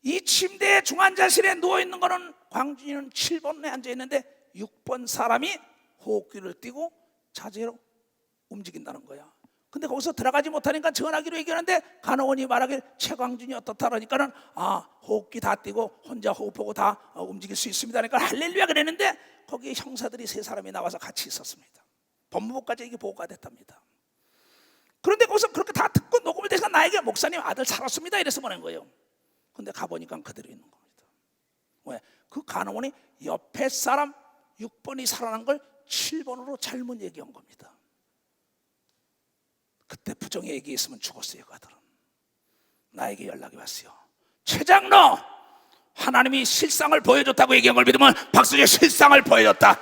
이 침대에 중환자실에 누워있는 거는 광준이는 7번에 앉아있는데 6번 사람이 호흡기를 띠고 자제로 움직인다는 거야. 근데 거기서 들어가지 못하니까 전화기로 얘기하는데 간호원이 말하길 최광준이 어떻다 그러니까는 호흡기 다 띄고 혼자 호흡하고 다 움직일 수 있습니다. 그러니까 할렐루야 그랬는데 거기에 형사들이 3사람이 나와서 같이 있었습니다. 법무부까지 이게 보고가 됐답니다. 그런데 거기서 그렇게 다 듣고 녹음이 돼서 나에게 목사님 아들 살았습니다 이래서 보낸 거예요. 근데 가보니까 그대로 있는 겁니다. 왜? 그 간호원이 옆에 사람 6번이 살아난 걸 7번으로 잘못 얘기한 겁니다. 그때 부정의 얘기했으면 죽었어요. 그 아들은. 나에게 연락이 왔어요. 최장로, 하나님이 실상을 보여줬다고 얘기한 걸 믿으면 박수제 실상을 보여줬다.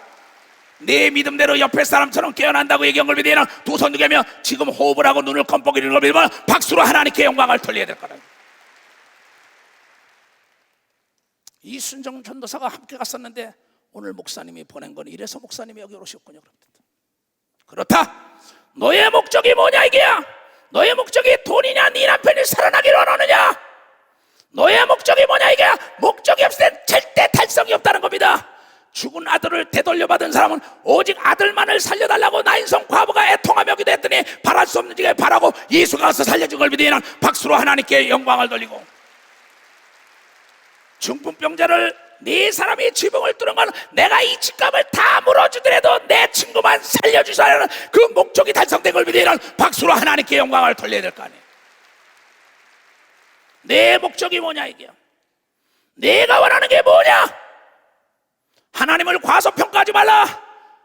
내 믿음대로 옆에 사람처럼 깨어난다고 얘기한 걸 믿으면 두 손 두개며 지금 호흡을 하고 눈을 껌뻑이는 걸 믿으면 박수로 하나님께 영광을 돌려야 될 거라고. 이순정 전도사가 함께 갔었는데 오늘 목사님이 보낸 건 이래서 목사님이 여기 오셨군요. 그렇다. 너의 목적이 뭐냐 이게야. 너의 목적이 돈이냐 네 남편이 살아나기를 원하느냐. 너의 목적이 뭐냐 이게야. 목적이 없을 땐 절대 달성이 없다는 겁니다. 죽은 아들을 되돌려받은 사람은 오직 아들만을 살려달라고 나인성 과부가 애통하며 기도했더니 바랄 수 없는 지게 바라고 예수가 와서 살려준 걸 믿으면 박수로 하나님께 영광을 돌리고, 중풍병자를 네 사람이 지붕을 뚫은 건 내가 이 집값을 다 물어주더라도 내 친구만 살려주셔야 하는 그 목적이 달성된 걸 믿으면 박수로 하나님께 영광을 돌려야 될 거 아니에요. 내 목적이 뭐냐 이게요. 내가 원하는 게 뭐냐. 하나님을 과소평가하지 말라.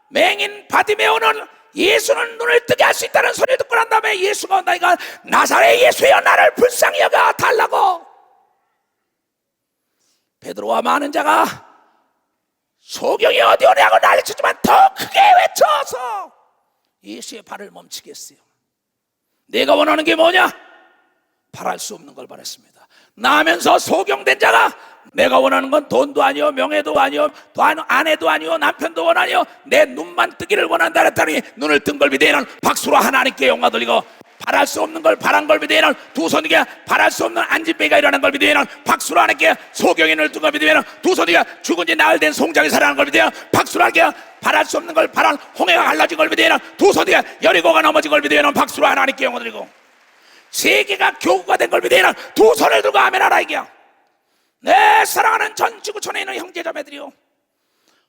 맹인 바디메오는 예수는 눈을 뜨게 할 수 있다는 소리를 듣고 난 다음에 예수가 온다니까 나사렛 예수여 나를 불쌍히 여겨 달라고. 베드로와 많은 자가 소경이 어디 오냐고 난리쳤지만 더 크게 외쳐서 예수의 발을 멈추게 했어요. 내가 원하는 게 뭐냐? 바랄 수 없는 걸 바랬습니다. 나면서 소경된 자가 내가 원하는 건 돈도 아니요 명예도 아니요 아내도 아니요 남편도 원하니요 내 눈만 뜨기를 원한다 했더니 눈을 뜬 걸 믿으면 박수로 하나님께 영광 돌리고, 바랄 수 없는 걸 바란 걸 믿으면 두 손이게 바랄 수 없는 안진뱅이가 일어나는 걸 믿으면 박수로 하나님께 소경이 눈을 뜬 걸 믿으면 두 손이게 죽은 지 나흘 된 송장이 살아나는 걸 믿으면 박수로 하나님께 바랄 수 없는 걸 바란 홍해가 갈라진 걸 믿으면 두 손이게 여리고가 넘어진 걸 믿으면 박수로 하나님께 영광 드리고, 세계가 교구가 된 걸 믿으면 두 손을 들고 아멘 하라 이게야. 내 사랑하는 전 지구촌에 있는 형제자매들이요,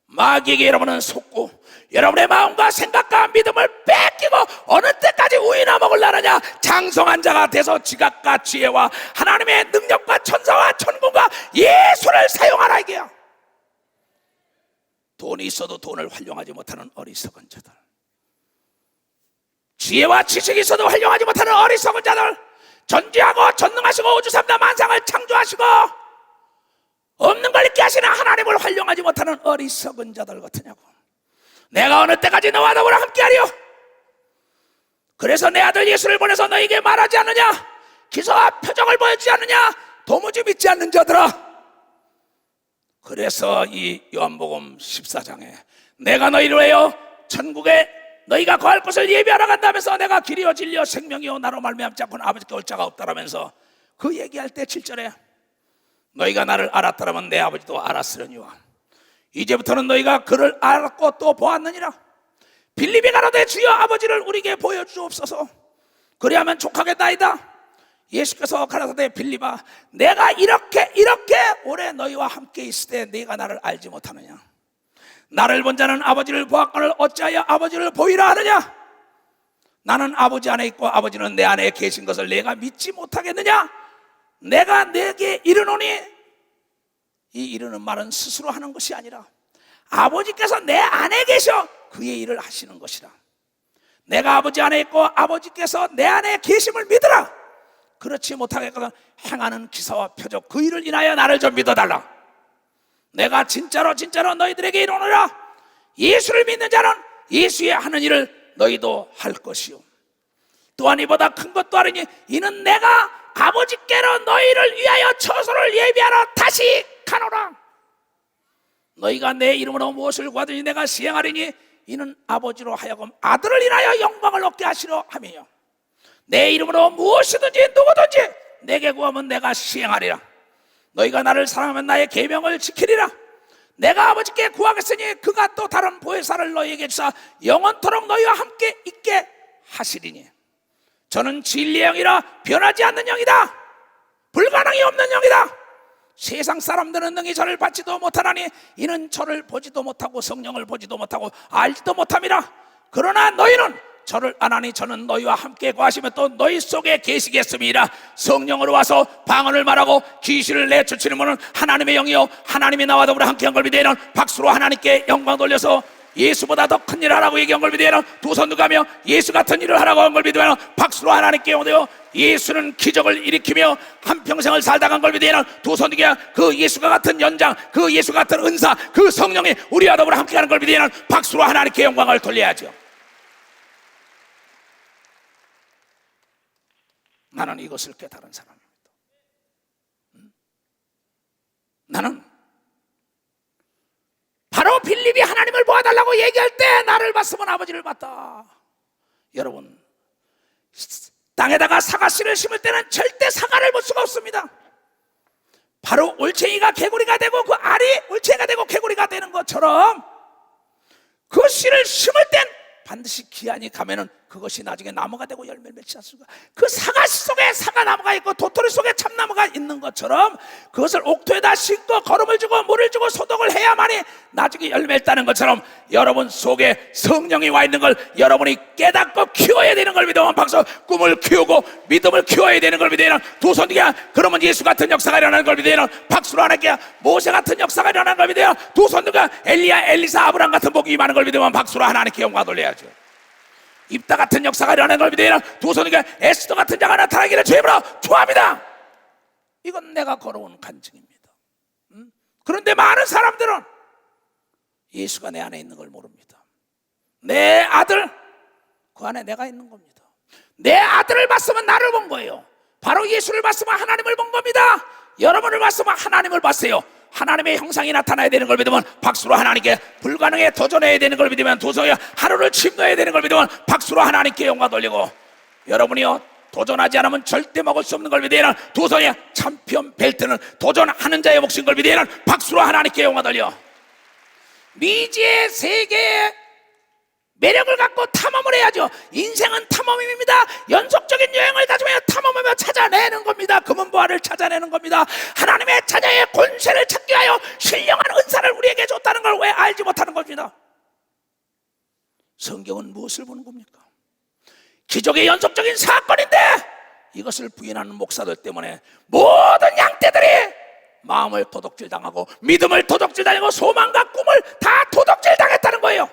마귀에게 여러분은 속고 여러분의 마음과 생각과 믿음을 뺏기고 어느 때까지 우유나 먹으려느냐. 장성한 자가 돼서 지각과 지혜와 하나님의 능력과 천사와 천군과 예수를 사용하라 이게야. 돈이 있어도 돈을 활용하지 못하는 어리석은 자들, 지혜와 지식이 있어도 활용하지 못하는 어리석은 자들, 전지하고 전능하시고 우주 삼다 만상을 창조하시고 없는 걸 있게 하시는 하나님을 활용하지 못하는 어리석은 자들 같으냐고. 내가 어느 때까지 너와 더불어 함께하리요? 그래서 내 아들 예수를 보내서 너에게 말하지 않느냐? 기사와 표적을 보여주지 않느냐? 도무지 믿지 않는 자들아. 그래서 이 요한복음 14장에 내가 너희를 위하여 천국에 너희가 거할 곳을 예비하러 간다면서 내가 길이요 진리요 생명이요 나로 말미암지 않고는 아버지께 올 자가 없다라면서 그 얘기할 때 7절에 너희가 나를 알았다라면 내 아버지도 알았으려니와 이제부터는 너희가 그를 알았고 또 보았느니라. 빌립이 가로되 주여 아버지를 우리에게 보여주옵소서. 그리하면 족하겠나이다. 예수께서 가라사대 빌립아 내가 이렇게 오래 너희와 함께 있을 때 네가 나를 알지 못하느냐? 나를 본 자는 아버지를 보았거늘 어찌하여 아버지를 보이라 하느냐? 나는 아버지 안에 있고 아버지는 내 안에 계신 것을 내가 믿지 못하겠느냐? 내가 내게 이르노니, 이 이르는 말은 스스로 하는 것이 아니라 아버지께서 내 안에 계셔 그의 일을 하시는 것이라. 내가 아버지 안에 있고 아버지께서 내 안에 계심을 믿으라. 그렇지 못하겠거든 행하는 기사와 표적 그 일을 인하여 나를 좀 믿어달라. 내가 진짜로 너희들에게 이르노라. 예수를 믿는 자는 예수의 하는 일을 너희도 할 것이요 또한 이보다 큰 것도 하리니 이는 내가 아버지께로 너희를 위하여 처소를 예비하러 다시 가노라. 너희가 내 이름으로 무엇을 구하든지 내가 시행하리니 이는 아버지로 하여금 아들을 인하여 영광을 얻게 하시려 함이요 내 이름으로 무엇이든지 누구든지 내게 구하면 내가 시행하리라. 너희가 나를 사랑하면 나의 계명을 지키리라. 내가 아버지께 구하겠으니 그가 또 다른 보혜사를 너희에게 주사 영원토록 너희와 함께 있게 하시리니 저는 진리의 영이라 변하지 않는 영이다. 불가능이 없는 영이다. 세상 사람들은 능히 저를 받지도 못하나니 이는 저를 보지도 못하고 성령을 보지도 못하고 알지도 못함이라. 그러나 너희는 저를 아나니 저는 너희와 함께 거하시며 또 너희 속에 계시겠음이라. 성령으로 와서 방언을 말하고 귀신을 내쫓으는 분은 하나님의 영이요 하나님이 나와 더불어 함께한 걸 믿으면 박수로 하나님께 영광 돌려서 예수보다 더 큰 일을 하라고 얘기한 걸 믿으면 두 손 누가며 예수 같은 일을 하라고 한 걸 믿으면 박수로 하나님께 영광되어 예수는 기적을 일으키며 한평생을 살다 간 걸 믿으면 두 손 누가 그 예수가 같은 연장 그 예수 같은 은사 그 성령이 우리와 더불어 함께하는 걸 믿으면 박수로 하나님께 영광을 돌려야죠. 나는 이것을 깨달은 사람입니다. 나는 바로 빌립이 하나님을 보아달라고 얘기할 때 나를 봤으면 아버지를 봤다. 여러분 땅에다가 사과씨를 심을 때는 절대 사과를 볼 수가 없습니다. 바로 올챙이가 개구리가 되고 그 알이 올챙이가 되고 개구리가 되는 것처럼 그 씨를 심을 땐 반드시 기한이 가면은 그것이 나중에 나무가 되고 열매를 맺지 않습니까? 그 사과씨 속에 사과나무가 있고 도토리 속에 참나무가 있는 것처럼 그것을 옥토에다 심고 거름을 주고 물을 주고 소독을 해야만이 나중에 열매를 따는 것처럼 여러분 속에 성령이 와 있는 걸 여러분이 깨닫고 키워야 되는 걸 믿으면 박수 꿈을 키우고 믿음을 키워야 되는 걸 믿으면 두 손 뒤에 그러면 예수 같은 역사가 일어나는 걸 믿으면 박수로 하나님께 모세 같은 역사가 일어나는 걸 믿으면 두 손 뒤에 엘리야 엘리사 아브람 같은 복이 임하는 걸 믿으면 박수로 하나님께 영광 돌려야죠. 입다 같은 역사가 일어나는 걸 믿으면 두 손에게 에스더 같은 자가 나타나기를 주님으로 좋아합니다. 이건 내가 걸어온 간증입니다. 그런데 많은 사람들은 예수가 내 안에 있는 걸 모릅니다. 내 아들 그 안에 내가 있는 겁니다. 내 아들을 봤으면 나를 본 거예요. 바로 예수를 봤으면 하나님을 본 겁니다. 여러분을 봤으면 하나님을 봤어요. 하나님의 형상이 나타나야 되는 걸 믿으면 박수로 하나님께 불가능에 도전해야 되는 걸 믿으면 두 손에 하루를 침노해야 되는 걸 믿으면 박수로 하나님께 영광 돌리고 여러분이요 도전하지 않으면 절대 먹을 수 없는 걸 믿으면 두 손에 참편 벨트는 도전하는 자의 몫인 걸 믿으면 박수로 하나님께 영광 돌려 미지의 세계에 매력을 갖고 탐험을 해야죠. 인생은 탐험입니다. 연속적인 여행을 가지며 탐험하며 찾아내는 겁니다. 금은보화를 찾아내는 겁니다. 하나님의 자녀의 권세를 찾기 위하여 신령한 은사를 우리에게 줬다는 걸 왜 알지 못하는 겁니다. 성경은 무엇을 보는 겁니까? 기적의 연속적인 사건인데 이것을 부인하는 목사들 때문에 모든 양떼들이 마음을 도둑질 당하고 믿음을 도둑질 당하고 소망과 꿈을 다 도둑질 당했다는 거예요.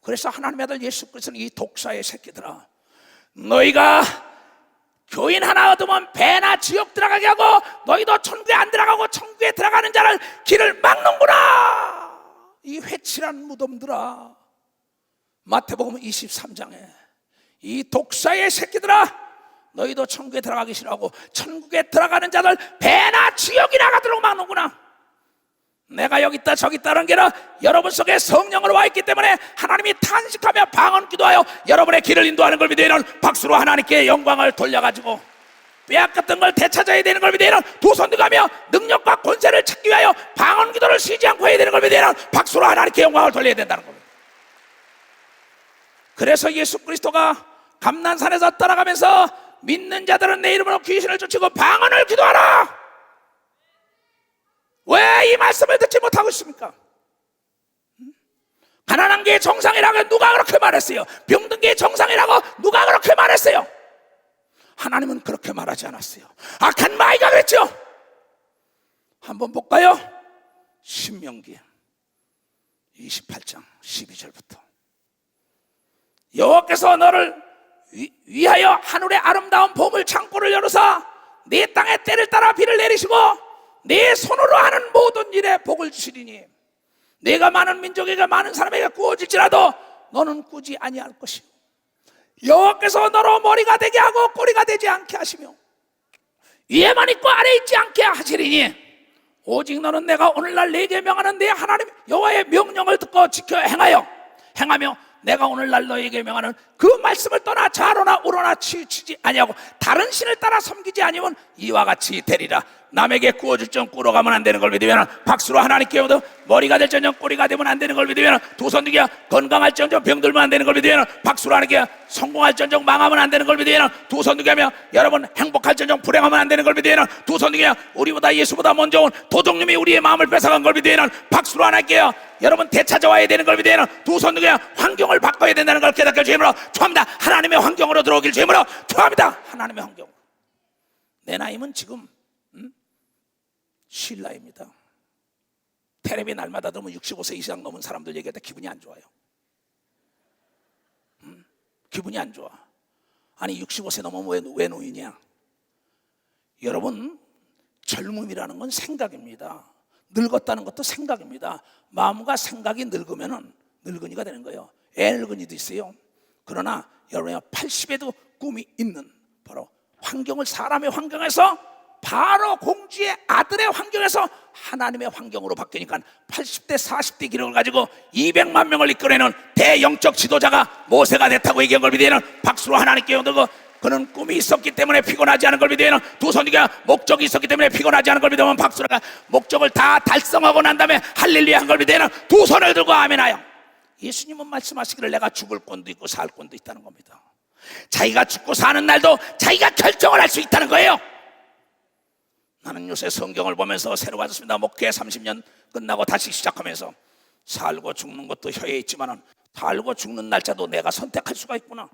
그래서 하나님의 아들 예수 그리스도는 이 독사의 새끼들아 너희가 교인 하나 얻으면 배나 지옥 들어가게 하고 너희도 천국에 안 들어가고 천국에 들어가는 자를 길을 막는구나. 이 회칠한 무덤들아, 마태복음 23장에 이 독사의 새끼들아, 너희도 천국에 들어가기 싫어하고 천국에 들어가는 자들 배나 지옥이나 가도록 막는구나. 내가 여기 있다 저기 있다는 게 아니라 여러분 속에 성령으로 와 있기 때문에 하나님이 탄식하며 방언 기도하여 여러분의 길을 인도하는 걸 믿으면 박수로 하나님께 영광을 돌려가지고 빼앗겼던 걸 되찾아야 되는 걸 믿으면 두 손 들어가며 능력과 권세를 찾기 위하여 방언 기도를 쉬지 않고 해야 되는 걸 믿으면 박수로 하나님께 영광을 돌려야 된다는 겁니다. 그래서 예수 그리스도가 감난산에서 떠나가면서 믿는 자들은 내 이름으로 귀신을 쫓고 방언을 기도하라. 왜 이 말씀을 듣지 못하고 있습니까? 가난한 게 정상이라고 누가 그렇게 말했어요? 병든 게 정상이라고 누가 그렇게 말했어요? 하나님은 그렇게 말하지 않았어요. 악한 마귀가 그랬죠. 한번 볼까요? 신명기 28장 12절부터 여호와께서 너를 위하여 하늘의 아름다운 보물 창고를 열어서 네 땅에 때를 따라 비를 내리시고 네 손으로 하는 모든 일에 복을 주시리니 내가 많은 민족에게 많은 사람에게 구워질지라도 너는 꾸지 아니할 것이요 여호와께서 너로 머리가 되게 하고 꼬리가 되지 않게 하시며 위에만 있고 아래에 있지 않게 하시리니 오직 너는 내가 오늘날 네게 명하는 내 하나님 여호와의 명령을 듣고 지켜 행하며 내가 오늘날 너에게 명하는 그 말씀을 떠나 좌로나 우로나 치우치지 아니하고 다른 신을 따라 섬기지 아니면 이와 같이 되리라. 남에게 구워줄 정 꾸러 가면 안 되는 걸 믿으면 박수로 하나님께 얻어 머리가 될 정정 꼬리가 되면 안 되는 걸 믿으면 두 손 들기야 건강할 정정 병들면 안 되는 걸 믿으면 박수로 하나님께 성공할 정정 망하면 안 되는 걸 믿으면 두 손 들기하며 여러분 행복할 정정 불행하면 안 되는 걸 믿으면 두 손 들기야 우리보다 예수보다 먼저 온 도둑님이 우리의 마음을 뺏어간 걸 믿으면 박수로 하나님께요 여러분 되찾아와야 되는 걸 믿으면 두 손 들기야 환경을 바꿔야 된다는 걸 깨닫게 주임으로 축합니다. 하나님의 환경으로 들어오길 주임으로 축합니다. 하나님의 환경. 내 나이는 지금 쉴 나이입니다. 테레비 날마다 들으면 65세 이상 넘은 사람들 얘기할 때 기분이 안 좋아요. 기분이 안 좋아. 아니 65세 넘으면 왜 노인이야? 여러분 젊음이라는 건 생각입니다. 늙었다는 것도 생각입니다. 마음과 생각이 늙으면 늙은이가 되는 거예요. 늙은이도 있어요. 그러나 여러분이 80에도 꿈이 있는 바로 환경을 사람의 환경에서 바로 공주의 아들의 환경에서 하나님의 환경으로 바뀌니까 80대 40대 기록을 가지고 200만 명을 이끌어내는 대영적 지도자가 모세가 됐다고 얘기한 걸 믿으면 박수로 하나님께 얻고 그는 꿈이 있었기 때문에 피곤하지 않은 걸 믿으면 두 손이가 목적이 있었기 때문에 피곤하지 않은 걸 믿으면 박수로 목적을 다 달성하고 난 다음에 할렐루야 한 걸 믿으면 두 손을 들고 아멘하여 예수님은 말씀하시기를 내가 죽을 권도 있고 살 권도 있다는 겁니다. 자기가 죽고 사는 날도 자기가 결정을 할 수 있다는 거예요. 나는 요새 성경을 보면서 새로 받았습니다. 목회 30년 끝나고 다시 시작하면서 살고 죽는 것도 혀에 있지만 살고 죽는 날짜도 내가 선택할 수가 있구나.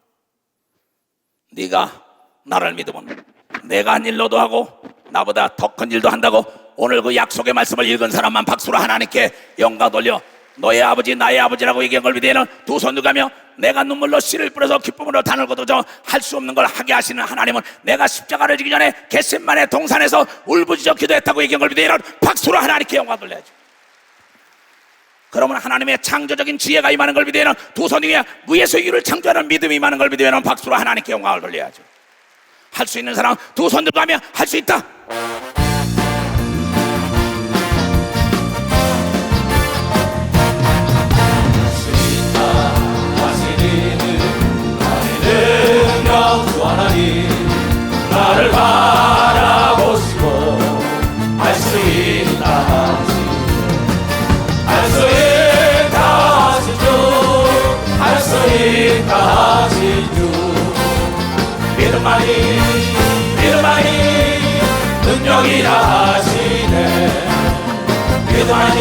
네가 나를 믿으면 내가 한 일로도 하고 나보다 더 큰 일도 한다고 오늘 그 약속의 말씀을 읽은 사람만 박수로 하나님께 영광 돌려 너의 아버지 나의 아버지라고 얘기한 걸 믿으면 두 손 들가며 내가 눈물로 씨를 뿌려서 기쁨으로 단을 거두죠 할 수 없는 걸 하게 하시는 하나님은 내가 십자가를 지기 전에 겟세마네 동산에서 울부짖어 기도했다고 얘기한 걸 믿으면 박수로 하나님께 영광 돌려야죠. 그러면 하나님의 창조적인 지혜가 임하는 걸 믿으면 두 손 위에 무에서 유를 창조하는 믿음이 임하는 걸 믿으면 박수로 하나님께 영광을 돌려야죠. 할 수 있는 사람 두 손 들가며 할 수 있다. 나를 바라보시고 할 수 있다 할 수 있다 하신 주 할 수 있다 하신 주 믿음만이 능력이라 하시네 믿음만이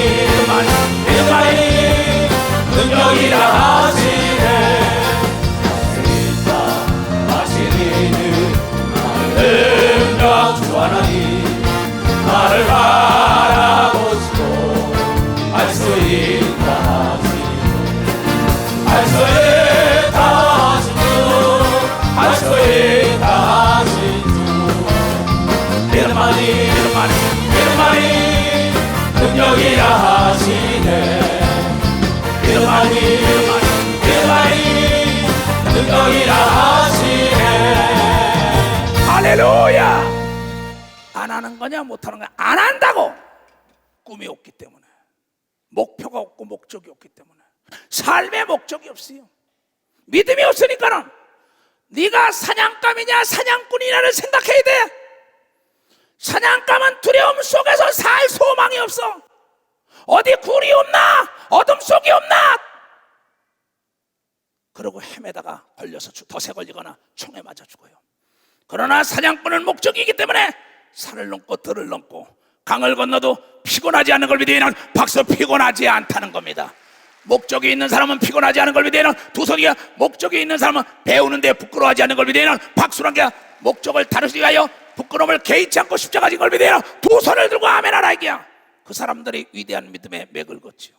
능력이라 하시네 능력 주 하나님 나를 바라보시고 할 수 있다 할 수 있다 하신 주 할 수 있다 하신 주 믿음만이 능력이라 하시네. 믿음만이 능력이라 하시네. 할렐루야. 안 하는 거냐 못하는 거냐? 안 한다고. 꿈이 없기 때문에, 목표가 없고 목적이 없기 때문에, 삶의 목적이 없어요. 믿음이 없으니까는 네가 사냥감이냐 사냥꾼이냐를 생각해야 돼. 사냥감은 두려움 속에서 살 소망이 없어. 어디 굴이 없나? 어둠 속이 없나? 그러고 헤매다가 걸려서 덫에 걸리거나 총에 맞아 죽어요. 그러나 사냥꾼은 목적이기 때문에 산을 넘고 들을 넘고 강을 건너도 피곤하지 않는 걸 믿으면 박수. 피곤하지 않다는 겁니다. 목적이 있는 사람은 피곤하지 않은 걸 믿으면 두 손이야. 목적이 있는 사람은 배우는데 부끄러워하지 않는 걸 믿으면 박수란 게 목적을 다루기 위하여 부끄러움을 개의치 않고 십자가 진 걸 믿으면 두 손을 들고 아멘 하라 이게야. 그 사람들이 위대한 믿음의 맥을 걷지요.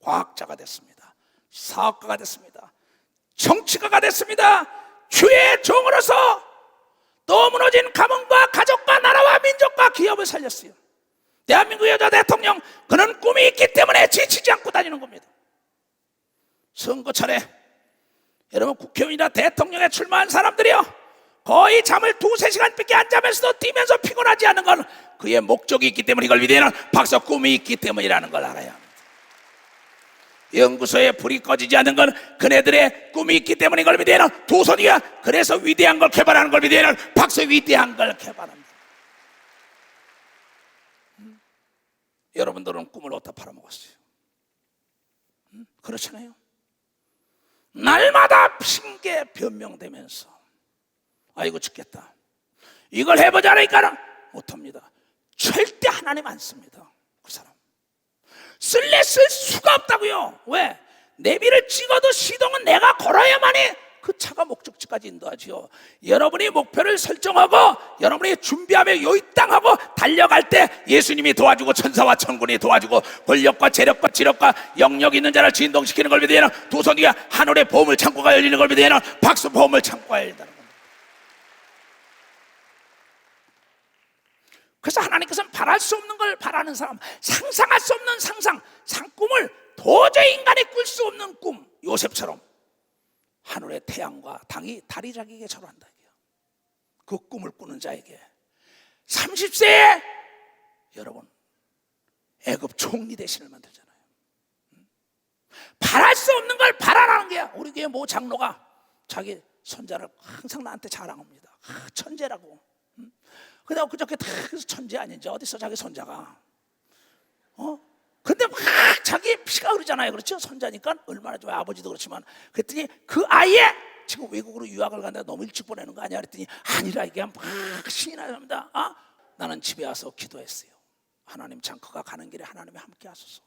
과학자가 됐습니다. 사업가가 됐습니다. 정치가가 됐습니다. 주의 종으로서 또 무너진 가문과 가족과 나라와 민족과 기업을 살렸어요. 대한민국 여자 대통령, 그는 꿈이 있기 때문에 지치지 않고 다니는 겁니다. 선거철에 여러분 국회의원이나 대통령에 출마한 사람들이요, 거의 잠을 2-3시간밖에 안 자면서도 뛰면서 피곤하지 않는 건 그의 목적이 있기 때문에, 이걸 위대한 박사 꿈이 있기 때문이라는 걸 알아야 합니다. 연구소에 불이 꺼지지 않는 건 그네들의 꿈이 있기 때문에, 이걸 위대한 두 손이야. 그래서 위대한 걸 개발하는 걸 위대한 박사 위대한 걸 개발합니다. 여러분들은 꿈을 어디다 팔아먹었어요? 그렇잖아요. 날마다 핑계 변명되면서 아이고 죽겠다, 이걸 해보자 하니까 못합니다. 절대 하나님 안 씁니다. 그 사람 쓸래 쓸 수가 없다고요. 왜? 내비를 찍어도 시동은 내가 걸어야만이 그 차가 목적지까지 인도하지요. 여러분이 목표를 설정하고 여러분이 준비하며 요입당하고 달려갈 때 예수님이 도와주고 천사와 천군이 도와주고 권력과 재력과 지력과 영역 있는 자를 진동시키는 걸 믿으면 두 손 위에 하늘의 보물 창고가 열리는 걸 믿으면 박수. 보물 창고가 열린다는 겁니다. 그래서 하나님께서는 바랄 수 없는 걸 바라는 사람, 상상할 수 없는 꿈을 도저히 인간이 꿀 수 없는 꿈, 요셉처럼 하늘의 태양과 달이 자기에게 절한다. 그 꿈을 꾸는 자에게 30세에 여러분 애굽 총리 대신을 만들잖아요. 바랄 수 없는 걸 바라라는 게야. 우리 교회 모 장로가 자기 손자를 항상 나한테 자랑합니다. 천재라고. 근데 그저께 다 천재 아닌지 어디서 자기 손자가 근데 막 자기 피가 흐르잖아요. 그렇죠? 손자니까 얼마나 좋아요. 아버지도 그렇지만. 그랬더니 그 아이에 지금 외국으로 유학을 간다, 너무 일찍 보내는 거 아니야? 그랬더니 아니라, 이게 막 신이 나랍니다. 나는 집에 와서 기도했어요. 하나님, 창크가 가는 길에 하나님이 함께 하소서.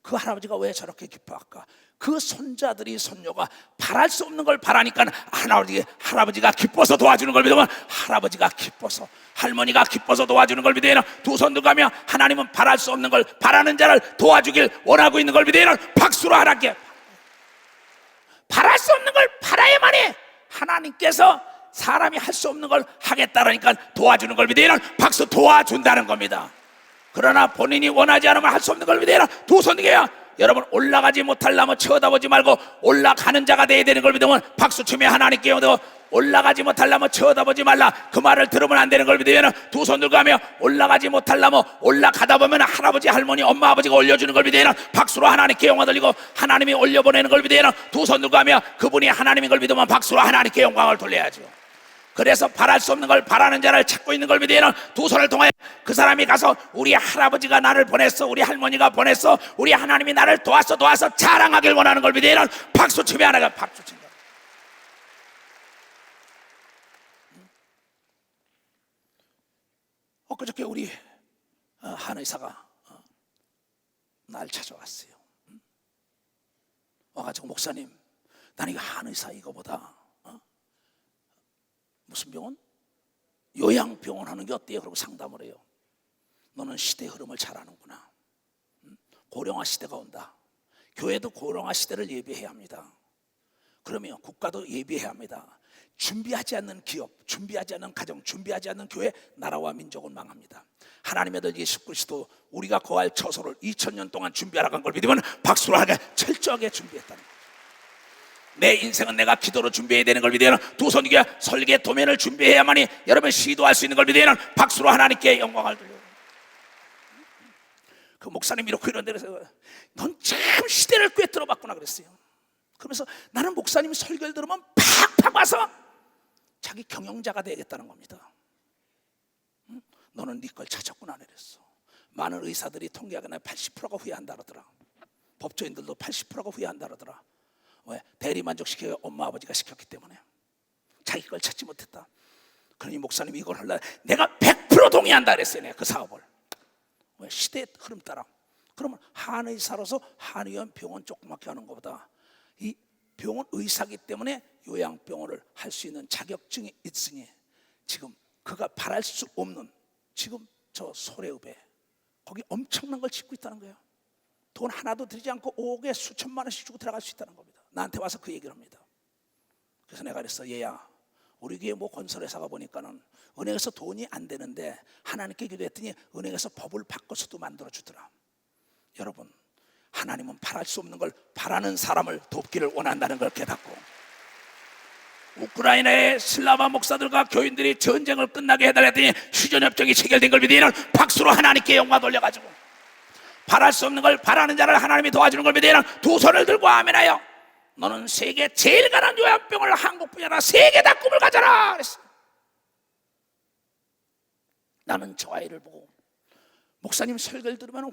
그 할아버지가 왜 저렇게 기뻐할까? 그 손자들이, 손녀가 바랄 수 없는 걸 바라니까 할아버지가 기뻐서 도와주는 걸 믿으면, 할아버지가 기뻐서, 할머니가 기뻐서 도와주는 걸 믿으면 두 손 들고 가며 하나님은 바랄 수 없는 걸 바라는 자를 도와주길 원하고 있는 걸 믿으면 박수로 하나님께 바랄 수 없는 걸 바라야만이 하나님께서 사람이 할 수 없는 걸 하겠다라니까 도와주는 걸 믿으면 박수. 도와준다는 겁니다. 그러나 본인이 원하지 않으면 할 수 없는 걸 믿어야 두 손 들게요. 여러분, 올라가지 못할 나무 쳐다보지 말고 올라가는 자가 돼야 되는 걸 믿으면 박수 치며 하나님께 영도 올라가지 못할 나무 쳐다보지 말라, 그 말을 들으면 안 되는 걸 믿으면 두 손 들고 하며 올라가지 못할 나무 올라가다 보면 할아버지, 할머니, 엄마, 아버지가 올려주는 걸 믿으면 박수로 하나님께 영광 돌리고 하나님이 올려보내는 걸 믿으면 두 손 들고 하며 그분이 하나님인 걸 믿으면 박수로 하나님께 영광을 돌려야죠. 그래서 바랄 수 없는 걸 바라는 자를 찾고 있는 걸 믿으면 두 손을 통해 그 사람이 가서 우리 할아버지가 나를 보냈어, 우리 할머니가 보냈어, 우리 하나님이 나를 도와서 자랑하길 원하는 걸 믿으면 박수 치며 하나가 박수 친다. 엊그저께 우리 한 의사가 날 찾아왔어요. 와가지고 목사님, 나는 이거 한 의사 이거보다 무슨 병원? 요양병원 하는 게 어때요? 그러고 상담을 해요. 너는 시대 흐름을 잘 아는구나. 고령화 시대가 온다. 교회도 고령화 시대를 예비해야 합니다. 그러면 국가도 예비해야 합니다. 준비하지 않는 기업, 준비하지 않는 가정, 준비하지 않는 교회, 나라와 민족은 망합니다. 하나님의 아들 예수 그리스도 우리가 거할 처소를 2000년 동안 준비하라고 한 걸 믿으면 박수로 하게 철저하게 준비했다는 거예요. 내 인생은 내가 기도로 준비해야 되는 걸 믿으면 두 손 위에 설계 도면을 준비해야만이 여러분 시도할 수 있는 걸 믿으면 박수로 하나님께 영광을 돌려. 그 목사님이 이렇게 이런 데서 넌 참 시대를 꿰뚫어 봤구나 그랬어요. 그러면서 나는 목사님 설교를 들으면 팍팍 와서 자기 경영자가 되겠다는 겁니다. 너는 네 걸 찾았구나 그랬어. 많은 의사들이 통계하거나 80%가 후회한다 그러더라. 법조인들도 80%가 후회한다 그러더라. 왜? 대리만족시켜야 엄마 아버지가 시켰기 때문에 자기 걸 찾지 못했다. 그러니 목사님이 이걸 하려 내가 100% 동의한다 그랬어요. 내가 그 사업을. 왜? 시대의 흐름 따라. 그러면 한의사로서 한의원 병원 조그맣게 하는 것보다 이 병원 의사기 때문에 요양병원을 할 수 있는 자격증이 있으니 지금 그가 바랄 수 없는 지금 저 소래읍에 거기 엄청난 걸 짓고 있다는 거예요. 돈 하나도 들이지 않고 5억에 수천만 원씩 주고 들어갈 수 있다는 겁니다. 나한테 와서 그 얘기를 합니다. 그래서 내가 그랬어. 얘야, 우리 교회 뭐 건설회사가 보니까는 은행에서 돈이 안 되는데 하나님께 기도했더니 은행에서 법을 바꿔서도 만들어주더라. 여러분, 하나님은 바랄 수 없는 걸 바라는 사람을 돕기를 원한다는 걸 깨닫고, 우크라이나의 슬라바 목사들과 교인들이 전쟁을 끝나게 해달랬더니 휴전협정이 체결된 걸 믿으면 박수로 하나님께 영광 돌려가지고, 바랄 수 없는 걸 바라는 자를 하나님이 도와주는 걸 믿으면 두 손을 들고 아멘하여 너는 세계 제일 가난 요양병을 한국뿐이 아니라 세계 다 꿈을 가져라 그랬어. 나는 저 아이를 보고 목사님 설교를 들으면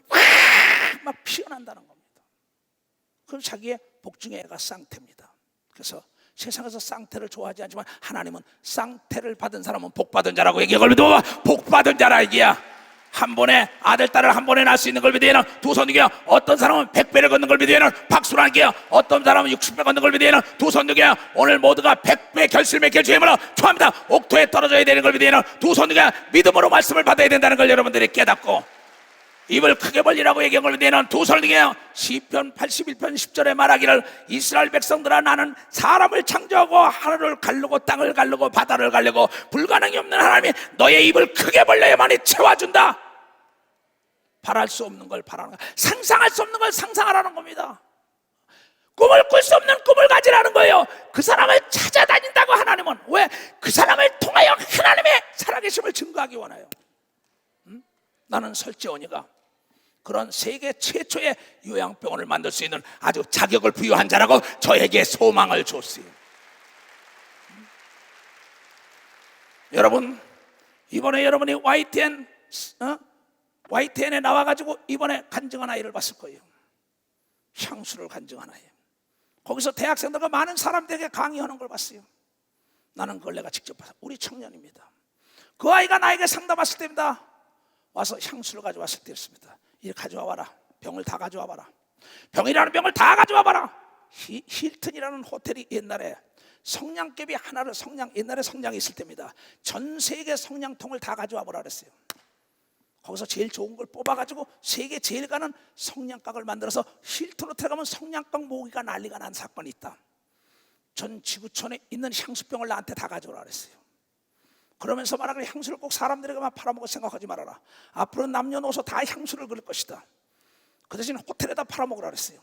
막 피어난다는 겁니다. 그럼 자기의 복중의 애가 쌍태입니다. 그래서 세상에서 쌍태를 좋아하지 않지만 하나님은 쌍태를 받은 사람은 복받은 자라고 얘기해. 그걸 믿어. 복받은 자라 얘기야. 한 번에 아들 딸을 한 번에 낳을 수 있는 걸 믿으면 두 손 들게요. 어떤 사람은 100배를 걷는 걸 믿으면 박수로 할게요. 어떤 사람은 60배 걷는 걸 믿으면 두 손 들게요. 오늘 모두가 100배 결실 맺길 주님으로 축원합니다. 옥토에 떨어져야 되는 걸 믿으면 두 손 들게요. 믿음으로 말씀을 받아야 된다는 걸 여러분들이 깨닫고, 입을 크게 벌리라고 얘기한 걸 믿으면 두 손을 들게요. 시편 81편 10절에 말하기를 이스라엘 백성들아, 나는 사람을 창조하고 하늘을 가르고 땅을 가르고 바다를 가르고 불가능이 없는 하나님이 너의 입을 크게 벌려야만이 채워준다. 바랄 수 없는 걸 바라는 거야. 상상할 수 없는 걸 상상하라는 겁니다. 꿈을 꿀 수 없는 꿈을 가지라는 거예요. 그 사람을 찾아다닌다고 하나님은. 왜? 그 사람을 통하여 하나님의 살아계심을 증거하기 원해요. 나는 설지언니가 그런 세계 최초의 요양병원을 만들 수 있는 아주 자격을 부여한 자라고 저에게 소망을 줬어요. 여러분, 이번에 여러분이 YTN에 나와가지고 이번에 간증한 아이를 봤을 거예요. 향수를 간증한 아이. 거기서 대학생들과 많은 사람들에게 강의하는 걸 봤어요. 나는 그걸 내가 직접 봤어요. 우리 청년입니다. 그 아이가 나에게 상담했을 때입니다. 와서 향수를 가져왔을 때였습니다. 이렇게 가져와 봐라. 병을 다 가져와 봐라. 병이라는 병을 다 가져와 봐라. 힐튼이라는 호텔이 옛날에 성냥개비 하나를 옛날에 성냥이 있을 때입니다. 전 세계 성냥통을 다 가져와 보라 그랬어요. 거기서 제일 좋은 걸 뽑아가지고 세계 제일 가는 성냥각을 만들어서 힐튼 호텔 가면 성냥각 모기가 난리가 난 사건이 있다. 전 지구촌에 있는 향수병을 나한테 다 가져오라 그랬어요. 그러면서 말하기를 향수를 꼭 사람들에게만 팔아먹을 생각하지 말아라. 앞으로 남녀노소 다 향수를 그릴 것이다. 그 대신 호텔에다 팔아먹으라 그랬어요.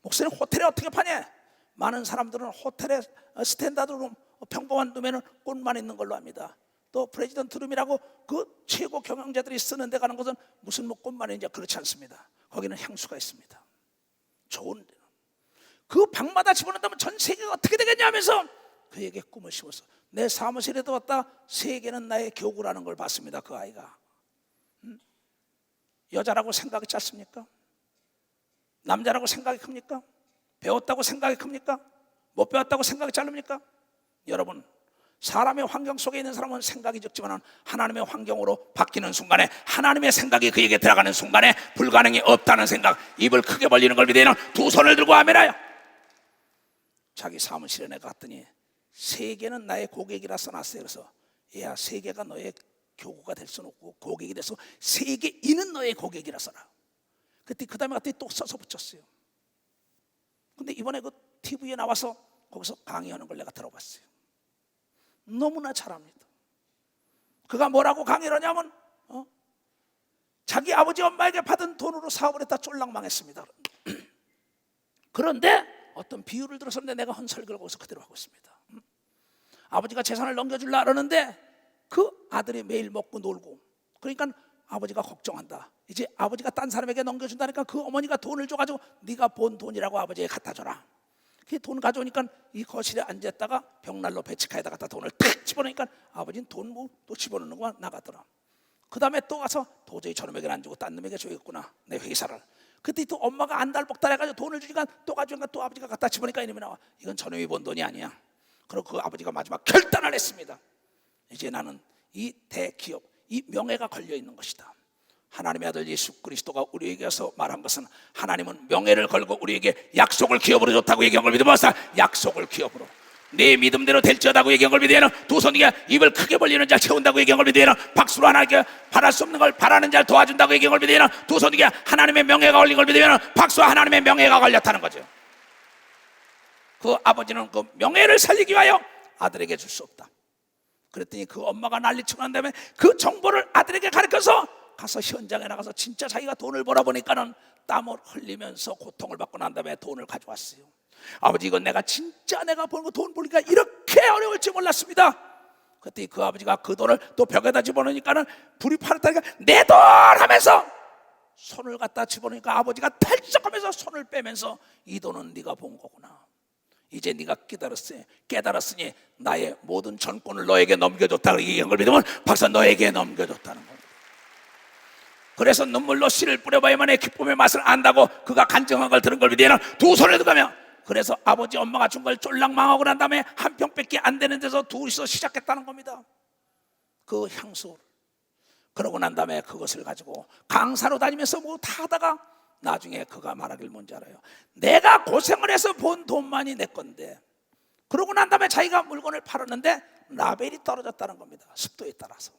목사님, 호텔에 어떻게 파냐? 많은 사람들은 호텔에 스탠다드룸, 평범한 룸에는 꽃만 있는 걸로 합니다. 또 프레지던트 룸이라고 그 최고 경영자들이 쓰는 데 가는 것은 무슨 뭐 꽃만 있는지 그렇지 않습니다. 거기는 향수가 있습니다. 좋은 데는. 그 방마다 집어넣는다면 전 세계가 어떻게 되겠냐 하면서 그에게 꿈을 심었어. 내 사무실에도 왔다 세계는 나의 교구라는 걸 봤습니다. 그 아이가. 여자라고 생각이 짧습니까? 남자라고 생각이 큽니까? 배웠다고 생각이 큽니까? 못 배웠다고 생각이 짧습니까? 여러분, 사람의 환경 속에 있는 사람은 생각이 적지만 하나님의 환경으로 바뀌는 순간에, 하나님의 생각이 그에게 들어가는 순간에 불가능이 없다는 생각, 입을 크게 벌리는 걸 믿으면 두 손을 들고 아멘하여. 자기 사무실에 내가 갔더니 세계는 나의 고객이라 써놨어요. 그래서 야, 세계가 너의 교구가 될 수는 없고 고객이 돼서 세계인은 너의 고객이라 써라. 그때 그 다음에 갔더니 또 써서 붙였어요. 근데 이번에 그 TV에 나와서 거기서 강의하는 걸 내가 들어봤어요. 너무나 잘합니다. 그가 뭐라고 강의를 하냐면 자기 아버지 엄마에게 받은 돈으로 사업을 했다 쫄랑망했습니다. 그런데 어떤 비유를 들었었는데 내가 한 설교를 거기서 그대로 하고 있습니다. 아버지가 재산을 넘겨주려고 그러는데 그 아들이 매일 먹고 놀고, 그러니까 아버지가 걱정한다. 이제 아버지가 딴 사람에게 넘겨준다니까 그 어머니가 돈을 줘가지고 네가 본 돈이라고 아버지에게 갖다 줘라. 그 돈 가져오니까 이 거실에 앉았다가 벽난로 배치카에다 갖다 돈을 탁 집어넣으니까 아버지는 돈 뭐 또 집어넣는 거 나가더라. 그 다음에 또 가서 도저히 저놈에게는 안 주고 딴 놈에게 줘야겠구나, 내 회사를. 그때 또 엄마가 안달복달 해가지고 돈을 주니까 또 가져오니까 또 아버지가 갖다 집어넣으니까 이놈이 나와. 이건 저놈이 번 돈이 아니야. 그리고 그 아버지가 마지막 결단을 했습니다. 이제 나는 이 대기업, 이 명예가 걸려있는 것이다. 하나님의 아들 예수 그리스도가 우리에게서 말한 것은 하나님은 명예를 걸고 우리에게 약속을 기업으로 줬다고 얘기한 걸 믿어보았어. 약속을 기업으로 내 믿음대로 될지어다고 얘기한 걸 믿으면, 두 손이게 입을 크게 벌리는 자 채운다고 얘기한 걸 믿으면, 박수로 하나님께 바랄 수 없는 걸 바라는 자를 도와준다고 얘기한 걸 믿으면, 두 손이게 하나님의 명예가 걸린 걸 믿으면 박수와 하나님의 명예가 걸렸다는 거죠. 그 아버지는 그 명예를 살리기 위하여 아들에게 줄 수 없다. 그랬더니 그 엄마가 난리치고 난 다음에 그 정보를 아들에게 가르쳐서 가서 현장에 나가서 진짜 자기가 돈을 벌어보니까는 땀을 흘리면서 고통을 받고 난 다음에 돈을 가져왔어요. 아버지, 이건 내가 진짜 내가 번 거 돈 벌기가 이렇게 어려울지 몰랐습니다. 그때 그 아버지가 그 돈을 또 벽에다 집어넣으니까는 불이 파랬다니까 내 돈 하면서 손을 갖다 집어넣으니까 아버지가 탈척하면서 손을 빼면서 이 돈은 네가 본 거구나. 이제 네가 깨달았으니 나의 모든 전권을 너에게 넘겨줬다고 얘기한 걸 믿으면 박사 너에게 넘겨줬다는 겁니다. 그래서 눈물로 씨를 뿌려봐야만의 기쁨의 맛을 안다고 그가 간증한 걸 들은 걸 믿으면 두 손을 들어가며, 그래서 아버지 엄마가 준 걸 쫄랑망하고 난 다음에 한 평밖에 안 되는 데서 둘이서 시작했다는 겁니다. 그 향수. 그러고 난 다음에 그것을 가지고 강사로 다니면서 뭐 다 하다가 나중에 그가 말하길 뭔지 알아요. 내가 고생을 해서 본 돈만이 내 건데, 그러고 난 다음에 자기가 물건을 팔았는데 라벨이 떨어졌다는 겁니다. 습도에 따라서.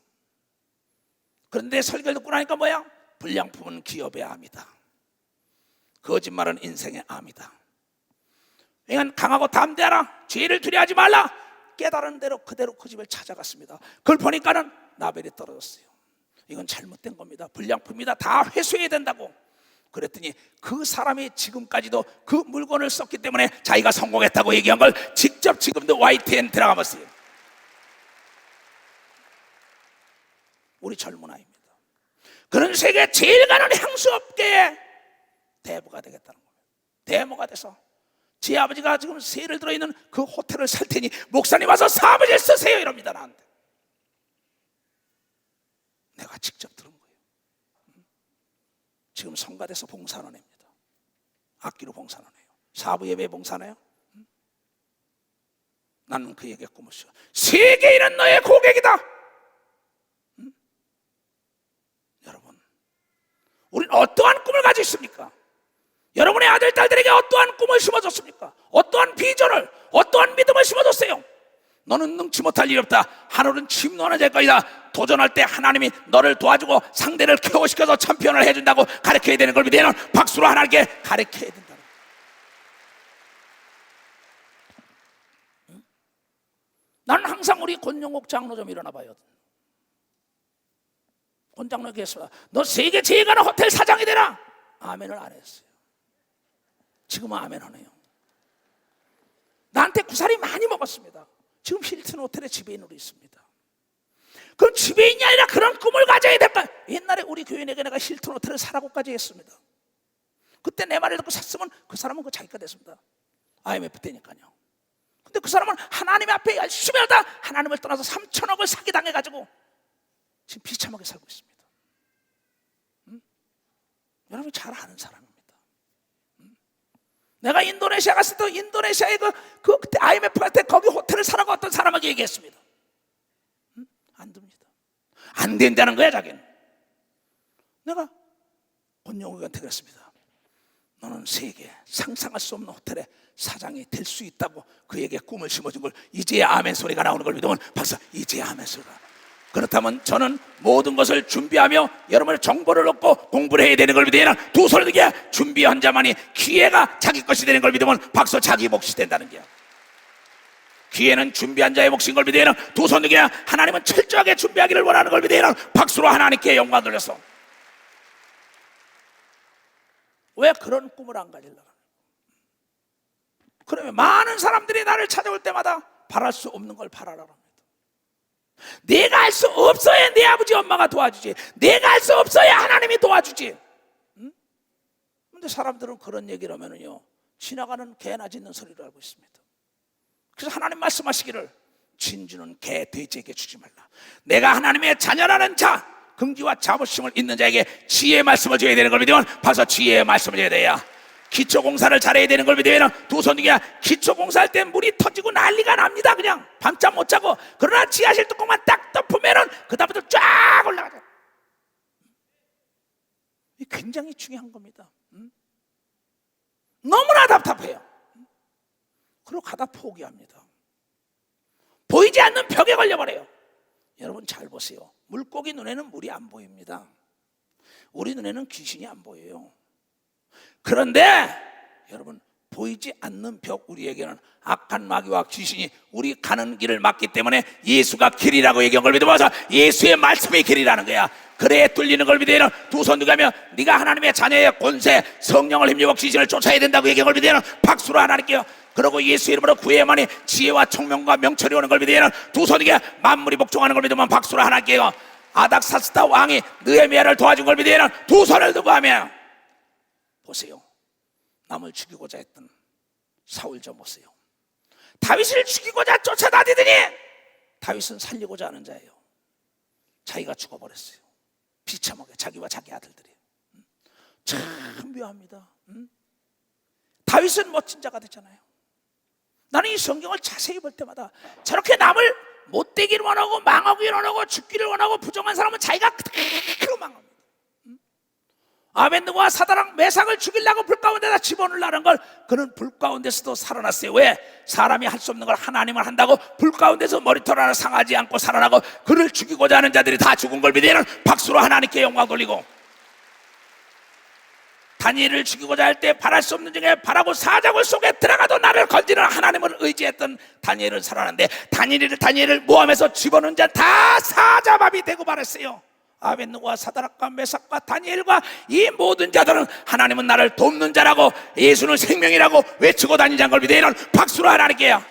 그런데 설교를 듣고 나니까 뭐야? 불량품은 기업의 암이다. 거짓말은 인생의 암이다. 그러니까 강하고 담대하라. 죄를 두려워하지 말라. 깨달은 대로 그대로 그 집을 찾아갔습니다. 그걸 보니까는 라벨이 떨어졌어요. 이건 잘못된 겁니다. 불량품이다. 다 회수해야 된다고. 그랬더니 그 사람이 지금까지도 그 물건을 썼기 때문에 자기가 성공했다고 얘기한 걸 직접 지금도 YTN 들어가봤어요. 우리 젊은 아이입니다. 그런 세계 제일 가는 향수업계의 대부가 되겠다는 거예요. 대모가 돼서 제 아버지가 지금 세를 들어있는 그 호텔을 살 테니 목사님 와서 사무실 쓰세요 이럽니다. 나한테. 내가 직접 들은 거예요. 지금 성가대서 봉사는 합니다. 악기로 봉사는 해요. 사부 예배 봉사네요. 나는 그에게 꿈을 씌워 세계인은 너의 고객이다. 여러분, 우리는 어떠한 꿈을 가지고 있습니까? 여러분의 아들, 딸들에게 어떠한 꿈을 심어줬습니까? 어떠한 비전을, 어떠한 믿음을 심어줬어요? 너는 능치 못할 일이 없다. 하늘은 침노하는 자일거리다. 도전할 때 하나님이 너를 도와주고 상대를 케어시켜서 챔피언을 해준다고 가르쳐야 되는 걸 믿으면 박수로 하나님께 가르쳐야 된다. 나는 항상 우리 권영옥 장로 좀 일어나 봐요. 권 장로에게 했습니다. 너 세계 제일 가는 호텔 사장이 되라. 아멘을 안 했어요. 지금은 아멘 하네요. 나한테 구살이 많이 먹었습니다. 지금 힐튼 호텔에 지배인으로 있습니다. 그럼 지배인이 아니라 그런 꿈을 가져야 될까? 옛날에 우리 교인에게 내가 힐튼 호텔을 사라고까지 했습니다. 그때 내 말을 듣고 샀으면 그 사람은 그 자기가 됐습니다. IMF 때니까요. 근데 그 사람은 하나님 앞에 열심히 하다 하나님을 떠나서 3천억을 사기당해가지고 지금 비참하게 살고 있습니다. 여러분 잘 아는 사람입니다. 내가 인도네시아 갔을 때 인도네시아에 그때 IMF 갈 때 거기 호텔을 사라고 어떤 사람에게 얘기했습니다. 안 됩니다. 안 된다는 거야 자기는. 내가 권영욱한테 그랬습니다. 너는 세계 상상할 수 없는 호텔의 사장이 될 수 있다고 그에게 꿈을 심어준 걸 이제야 아멘 소리가 나오는 걸 믿으면 박사 이제야 아멘 소리가. 그렇다면 저는 모든 것을 준비하며 여러분의 정보를 얻고 공부를 해야 되는 걸 믿으면 두 손을 들게 준비한 자만이 기회가 자기 것이 되는 걸 믿으면 박수 자기 몫이 된다는 거야. 기회는 준비한 자의 몫인 걸 믿어야 되는 두 손 들게 하나님은 철저하게 준비하기를 원하는 걸 믿어야 되는 박수로 하나님께 영광 돌려서. 왜 그런 꿈을 안 가지려고? 그러면 많은 사람들이 나를 찾아올 때마다 바랄 수 없는 걸 바라라고 합니다. 내가 할 수 없어야 내 아버지 엄마가 도와주지, 내가 할 수 없어야 하나님이 도와주지. 근데 사람들은 그런 얘기를 하면은요, 지나가는 개나 짖는 소리로 알고 있습니다. 그래서 하나님 말씀하시기를 진주는 개, 돼지에게 주지 말라. 내가 하나님의 자녀라는 자, 긍지와 자부심을 있는 자에게 지혜의 말씀을 줘야 되는 걸 믿으면 벌써 지혜의 말씀을 줘야 돼요. 기초공사를 잘해야 되는 걸 믿으면 두 손 중에 기초공사할 때 물이 터지고 난리가 납니다. 그냥 밤잠 못 자고. 그러나 지하실 뚜껑만 딱 덮으면은 그 다음부터 쫙 올라가죠. 이게 굉장히 중요한 겁니다. 너무나 답답해요. 그리고 가다 포기합니다. 보이지 않는 벽에 걸려버려요. 여러분 잘 보세요. 물고기 눈에는 물이 안 보입니다. 우리 눈에는 귀신이 안 보여요. 그런데 여러분, 보이지 않는 벽, 우리에게는 악한 마귀와 귀신이 우리 가는 길을 막기 때문에 예수가 길이라고 얘기한 걸 믿어봐서 예수의 말씀이 길이라는 거야. 그래야 뚫리는 걸 믿어야 두 손 들고 하면 네가 하나님의 자녀의 권세, 성령을 힘입어 귀신을 쫓아야 된다고 얘기한 걸 믿어야 박수로 하나님께요. 그리고 예수 이름으로 구해야만이 지혜와 총명과 명철이 오는 걸 믿어야 두 손 들고 만물이 복종하는 걸 믿으면 박수로 하나님께요. 아닥사스다 왕이 느헤미야를 도와준 걸 믿어야 두 손을 들고 하면 보세요. 남을 죽이고자 했던 사울 좀 보세요. 다윗을 죽이고자 쫓아다니더니 다윗은 살리고자 하는 자예요. 자기가 죽어버렸어요. 비참하게 자기와 자기 아들들이. 참 묘합니다. 다윗은 멋진 자가 됐잖아요. 나는 이 성경을 자세히 볼 때마다 저렇게 남을 못되기를 원하고 망하기를 원하고 죽기를 원하고 부정한 사람은 자기가 그대로 망합니다. 아벤느고와 사다랑 메삭을 죽이려고 불 가운데다 집어넣으려는 걸 그는 불 가운데서도 살아났어요. 왜? 사람이 할 수 없는 걸 하나님을 한다고 불 가운데서 머리털 하나 상하지 않고 살아나고 그를 죽이고자 하는 자들이 다 죽은 걸 믿으면 박수로 하나님께 영광 돌리고, 다니엘을 죽이고자 할 때 바랄 수 없는 중에 바라고 사자굴 속에 들어가도 나를 건지는 하나님을 의지했던 다니엘은 살아났는데 다니엘을 모함해서 집어넣은 자 다 사자밥이 되고 말았어요. 아벤느고와 사드락과 메삭과 다니엘과 이 모든 자들은 하나님은 나를 돕는 자라고, 예수는 생명이라고 외치고 다니자는 걸 믿어야 박수로 하나님께요.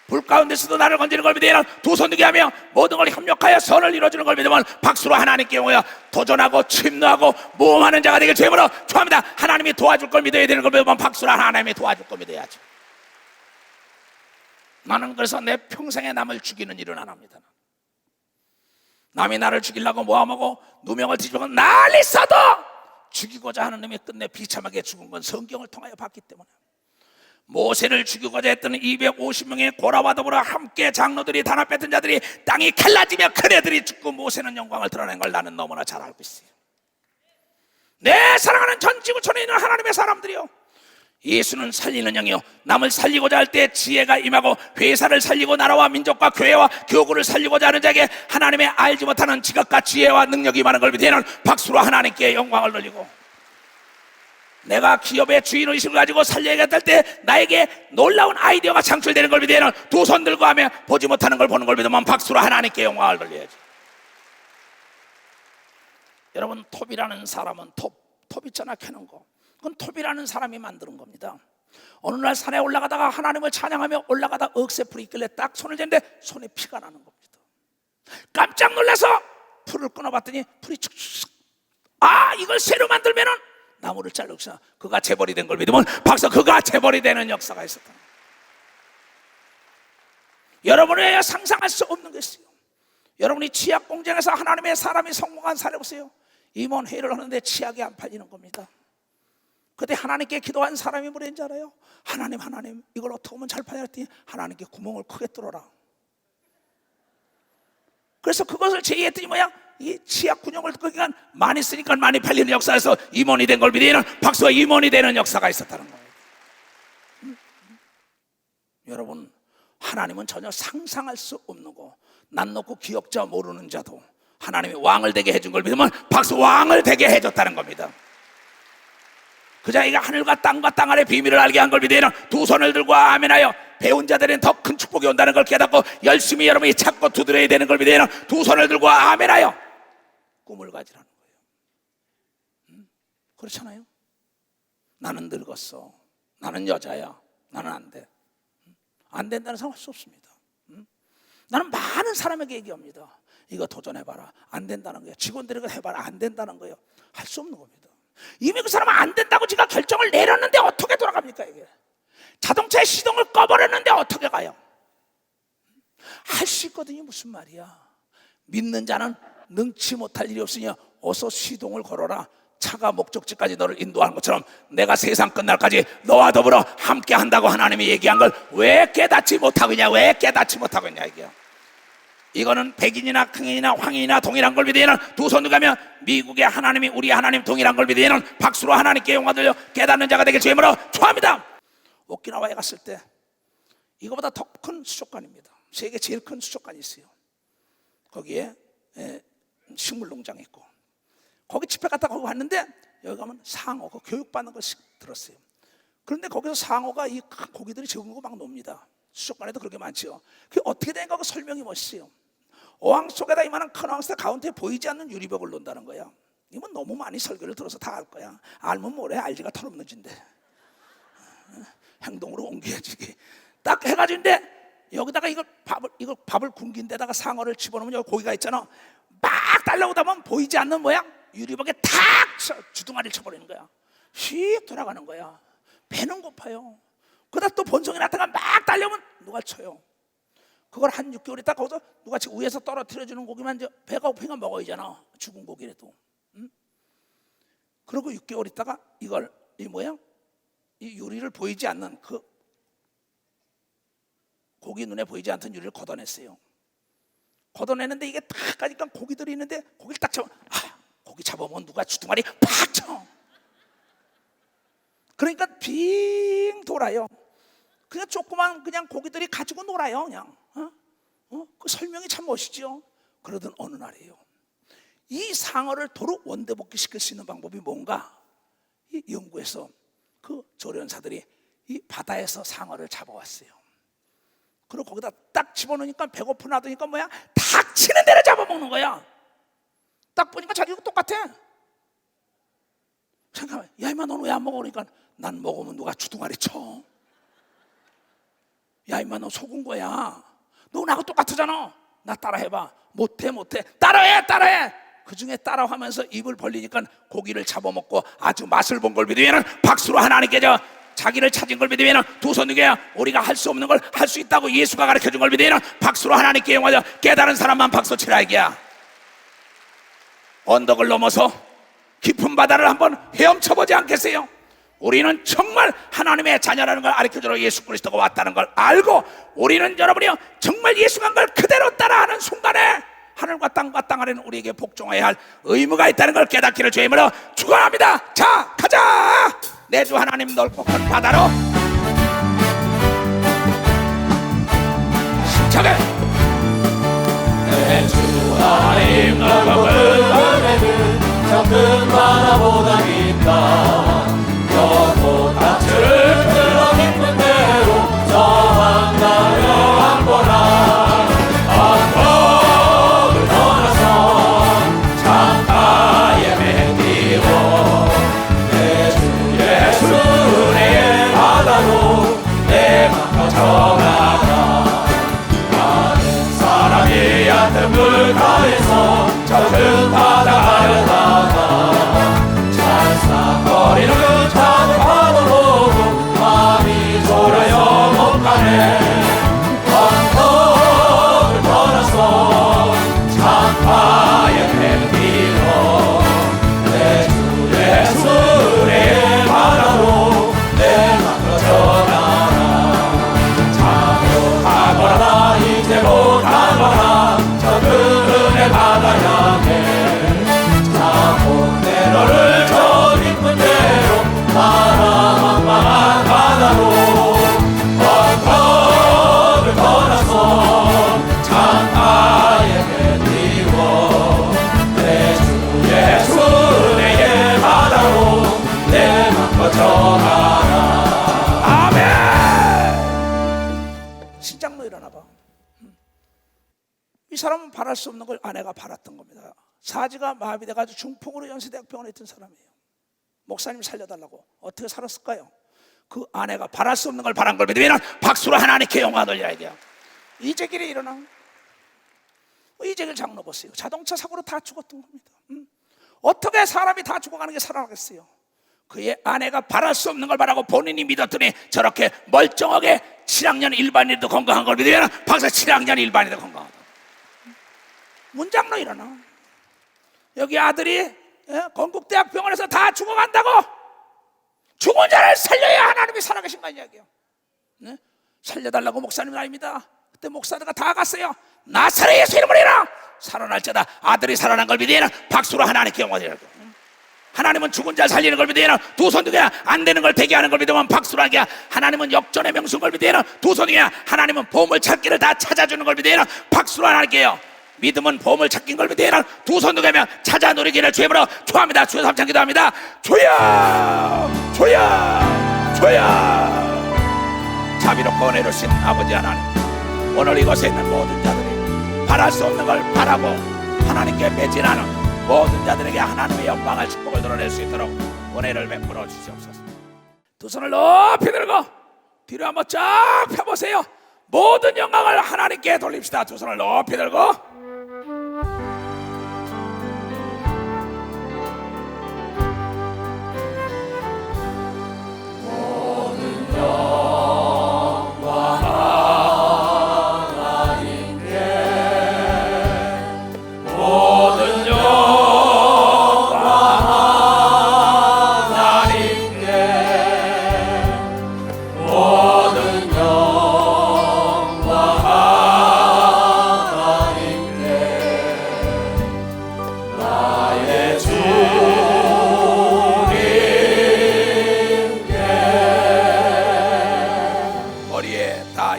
불 가운데서도 나를 건지는 걸 믿어야 두 손 들게 하며 모든 걸 협력하여 선을 이루어주는 걸 믿으면 박수로 하나님께 모여 도전하고 침노하고 모험하는 자가 되길 주님으로 축원합니다. 하나님이 도와줄 걸 믿어야 되는 걸 믿으면 박수로 하나님이 도와줄 걸 믿어야죠. 나는 그래서 내 평생에 남을 죽이는 일은 안 합니다. 남이 나를 죽이려고 모함하고 누명을 뒤집어 난리 써도 죽이고자 하는 놈이 끝내 비참하게 죽은 건 성경을 통하여 봤기 때문에. 모세를 죽이고자 했던 250명의 고라와 더불어 함께 장로들이 단합했던 자들이 땅이 갈라지며 큰 애들이 죽고 모세는 영광을 드러낸 걸 나는 너무나 잘 알고 있어요. 내 사랑하는 전 지구촌에 있는 하나님의 사람들이요, 예수는 살리는 영이요, 남을 살리고자 할 때 지혜가 임하고 회사를 살리고 나라와 민족과 교회와 교구를 살리고자 하는 자에게 하나님의 알지 못하는 지각과 지혜와 능력이 임하는 걸 믿으면 박수로 하나님께 영광을 돌리고, 내가 기업의 주인의식을 가지고 살려야겠다 할 때 나에게 놀라운 아이디어가 창출되는 걸 믿으면 두 손 들고 하며 보지 못하는 걸 보는 걸 믿으면 박수로 하나님께 영광을 돌려야지. 여러분, 톱이라는 사람은 톱 있잖아, 캐는 거. 그건 톱이라는 사람이 만드는 겁니다. 어느 날 산에 올라가다가 하나님을 찬양하며 올라가다 억새풀이 있길래 딱 손을 댔는데 손에 피가 나는 겁니다. 깜짝 놀라서 풀을 끊어봤더니 풀이 축축, 이걸 새로 만들면은 나무를 잘라서 그가 재벌이 된 걸 믿으면 박수, 그가 재벌이 되는 역사가 있었다. 여러분의 상상할 수 없는 것이요, 여러분이 치약 공장에서 하나님의 사람이 성공한 사례 보세요. 임원 회의를 하는데 치약이 안 팔리는 겁니다. 그때 하나님께 기도한 사람이 뭐랬는지 알아요? 하나님 이걸 어떻게 하면 잘 팔냐 했더니 하나님께 구멍을 크게 뚫어라. 그래서 그것을 제의했더니 뭐야? 이 치약 군용을 그러니까 많이 쓰니까 많이 팔리는 역사에서 임원이 된 걸 믿으면 박수와 임원이 되는 역사가 있었다는 거예요. 여러분, 하나님은 전혀 상상할 수 없는 거, 난 놓고 기억자 모르는 자도 하나님이 왕을 되게 해준 걸 믿으면 박수, 왕을 되게 해줬다는 겁니다. 그 자기가 하늘과 땅 아래 비밀을 알게 한 걸 믿으면 두 손을 들고 아멘하여 배운 자들은 더 큰 축복이 온다는 걸 깨닫고 열심히 여러분이 찾고 두드려야 되는 걸 믿어야 두 손을 들고 아멘하여 꿈을 가지라는 거예요. 그렇잖아요. 나는 늙었어, 나는 여자야, 나는 안 돼. 안 된다는 사람 할 수 없습니다. 나는 많은 사람에게 얘기합니다. 이거 도전해봐라, 안 된다는 거예요. 직원들에게 해봐라, 안 된다는 거예요. 할 수 없는 겁니다. 이미 그 사람은 안 된다고 지가 결정을 내렸는데 어떻게 돌아갑니까? 이게 자동차의 시동을 꺼버렸는데 어떻게 가요? 할 수 있거든요. 무슨 말이야. 믿는 자는 능치 못할 일이 없으니 어서 시동을 걸어라. 차가 목적지까지 너를 인도하는 것처럼 내가 세상 끝날까지 너와 더불어 함께 한다고 하나님이 얘기한 걸 왜 깨닫지 못하고 있냐? 왜 깨닫지 못하고 있냐 이게요. 이거는 백인이나 흑인이나 황인이나 동일한 걸 믿으면 두 손 들고 미국의 하나님이 우리 하나님 동일한 걸 믿으면 박수로 하나님께 영광 돌려 깨닫는 자가 되길 주님으로 축원합니다. 오키나와에 갔을 때 이거보다 더 큰 수족관입니다. 세계 제일 큰 수족관이 있어요. 거기에 식물농장이 있고 거기 집회 갔다 거기 왔는데 여기 가면 상어 그 교육받는 걸 들었어요. 그런데 거기서 상어가 이 고기들이 적은 거 막 놉니다. 수족관에도 그렇게 많죠. 그게 어떻게 되는가 그 설명이 멋있어요. 어항 속에다 이만한 큰 어항 속에 가운데 보이지 않는 유리벽을 놓는다는 거야. 이건 너무 많이 설교를 들어서 다 알 거야. 알면 뭐래, 알지가 털없는 짓인데 행동으로 옮겨야지. 딱 해가지고인데 여기다가 이걸 밥을 굶긴 데다가 상어를 집어넣으면 여기 고기가 있잖아. 막 달려오다 보면 보이지 않는 모양 유리벽에 탁 주둥아리를 쳐버리는 거야. 휙 돌아가는 거야. 배는 고파요. 그러다 또 본성이 나타나 막 달려오면 누가 쳐요. 그걸 한 6개월 있다 거기서 누가 지금 위에서 떨어뜨려주는 고기만 이제 배가 고프니까 먹어야잖아. 죽은 고기라도. 그리고 6개월 있다가 이걸 이 뭐야? 이 유리를 보이지 않는 그 고기 눈에 보이지 않던 유리를 걷어냈어요. 걷어내는데 이게 딱 가니까 고기들이 있는데 고기를 딱 잡아. 고기 잡아보면 누가 주둥아리 팍 쳐. 그러니까 빙 돌아요. 그냥 조그만 그냥 고기들이 가지고 놀아요. 그냥 그 설명이 참 멋있죠. 그러던 어느 날이에요. 이 상어를 도로 원대복귀 시킬 수 있는 방법이 뭔가 이 연구에서 그 조련사들이 이 바다에서 상어를 잡아왔어요. 그리고 거기다 딱 집어넣으니까 배고프 놔두니까 뭐야? 닥치는 대로 잡아먹는 거야. 딱 보니까 자기가 똑같아. 잠깐만, 야 임마 너는 왜 안 먹어? 그러니까 난 먹으면 누가 주둥아리 쳐. 야 임마 너 속은 거야. 너 나하고 똑같잖아. 나 따라해봐. 못해 따라해. 그중에 따라하면서 입을 벌리니까 고기를 잡아먹고 아주 맛을 본 걸 믿으면 박수로 하나님께 자기를 찾은 걸 믿으면 두 손 들게 우리가 할 수 없는 걸 할 수 있다고 예수가 가르쳐준 걸 믿으면 박수로 하나님께 영광을 깨달은 사람만 박수 치라 이게야. 언덕을 넘어서 깊은 바다를 한번 헤엄쳐보지 않겠어요? 우리는 정말 하나님의 자녀라는 걸 가르쳐주러 예수 그리스도가 왔다는 걸 알고 우리는 여러분이요 정말 예수 간 걸 그대로 따라하는 순간에 하늘과 땅 아래는 우리에게 복종해야 할 의무가 있다는 걸 깨닫기를 주의 이름으로 축원합니다. 자 가자. 내 주 하나님 넓고 큰 바다로 힘차게 내 주 하나님 넓고 큰 바다는 저 큰 바다보다 깊다. 영원 가치를 들어 깊은 대로 저 한가려 한번아 언덕을 떠나서 창가에 매디고 내 주 예수의 바다로 내가 전하라. 많은 사람이 얕은 물가에서 저 큰 바다 아래다가 찬상거리는 작은 파도 보고 마음이 졸아요 못 가네. 언덕을 떠나서 창가에 뱀기고 내 주 예수의 바다로 내가 전하라. 자복하거라 이제 못하거라 저 큰 은혜 바다 향해 바랄 수 없는 걸 아내가 바랐던 겁니다. 사지가 마비돼가지고 중풍으로 연세대학병원에 있던 사람이에요. 목사님 살려달라고. 어떻게 살았을까요? 그 아내가 바랄 수 없는 걸 바란 걸 믿으면 박수로 하나님께 영광 돌려야 돼요. 이재길이 일어나. 이재길 장로 보세요. 자동차 사고로 다 죽었던 겁니다. 어떻게 사람이 다 죽어가는 게 살아나겠어요? 그의 아내가 바랄 수 없는 걸 바라고 본인이 믿었더니 저렇게 멀쩡하게 7학년 일반인도 건강한 걸 믿으면 박사 7학년 일반인도 건강하다. 문장로 일어나. 여기 아들이 건국대학병원에서 다 죽어간다고. 죽은 자를 살려야 하나님이 살아계신 거 이야기예요. 네? 살려달라고 목사님은 아닙니다. 그때 목사들과 다 갔어요. 나사렛 예수 이름으로 일어나. 살아날 자다. 아들이 살아난 걸 믿으면 박수로 하나님께 영광 드리라고. 하나님은 죽은 자를 살리는 걸 믿으면 두 손 등에 안 되는 걸 되게 하는 걸 믿으면 박수로 하게. 하나님은 역전의 명수인 걸 믿으면 두 손 등에 하나님은 보물 찾기를 다 찾아주는 걸 믿으면 박수로 하나님께요. 믿음은 보물 찾긴 걸 믿으면 두 손 등에 찾아 누리기를 주님으로 초합니다. 주여 삼창 기도합니다. 주여 주여 주여. 자비롭고 은혜로우신 아버지 하나님, 오늘 이곳에 있는 모든 자들이 바랄 수 없는 걸 바라고 하나님께 매진하는 모든 자들에게 하나님의 영광을 축복을 드러낼 수 있도록 은혜를 베풀어 주시옵소서. 두 손을 높이 들고 뒤로 한번 쫙 펴보세요. 모든 영광을 하나님께 돌립시다. 두 손을 높이 들고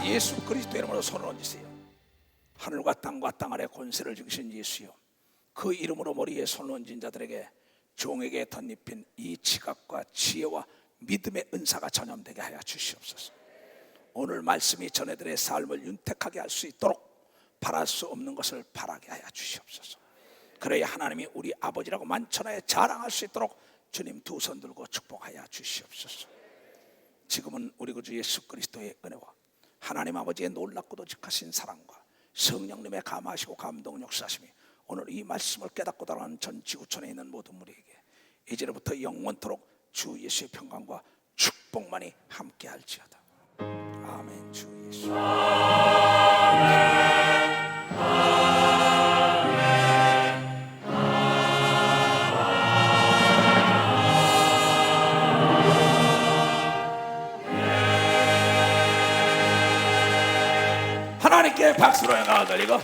예수 그리스도 이름으로 손을 얹으세요. 하늘과 땅과 땅 아래 권세를 주신 예수여, 그 이름으로 머리에 손을 얹은 자들에게 종에게 덧입힌 이 지각과 지혜와 믿음의 은사가 전염되게 하여 주시옵소서. 오늘 말씀이 전애들의 삶을 윤택하게 할 수 있도록 바랄 수 없는 것을 바라게 하여 주시옵소서. 그래야 하나님이 우리 아버지라고 만천하에 자랑할 수 있도록 주님 두 손 들고 축복하여 주시옵소서. 지금은 우리 구주 예수 그리스도의 은혜와 하나님 아버지의 놀랍고도 직하신 사랑과 성령님의 감화하시고 감동 역사하심이 오늘 이 말씀을 깨닫고 따라가는 전 지구촌에 있는 모든 우리에게 이제로부터 영원토록 주 예수의 평강과 축복만이 함께할지어다. 아멘. 주 예수. 하나님께 박수로 영광을 돌리고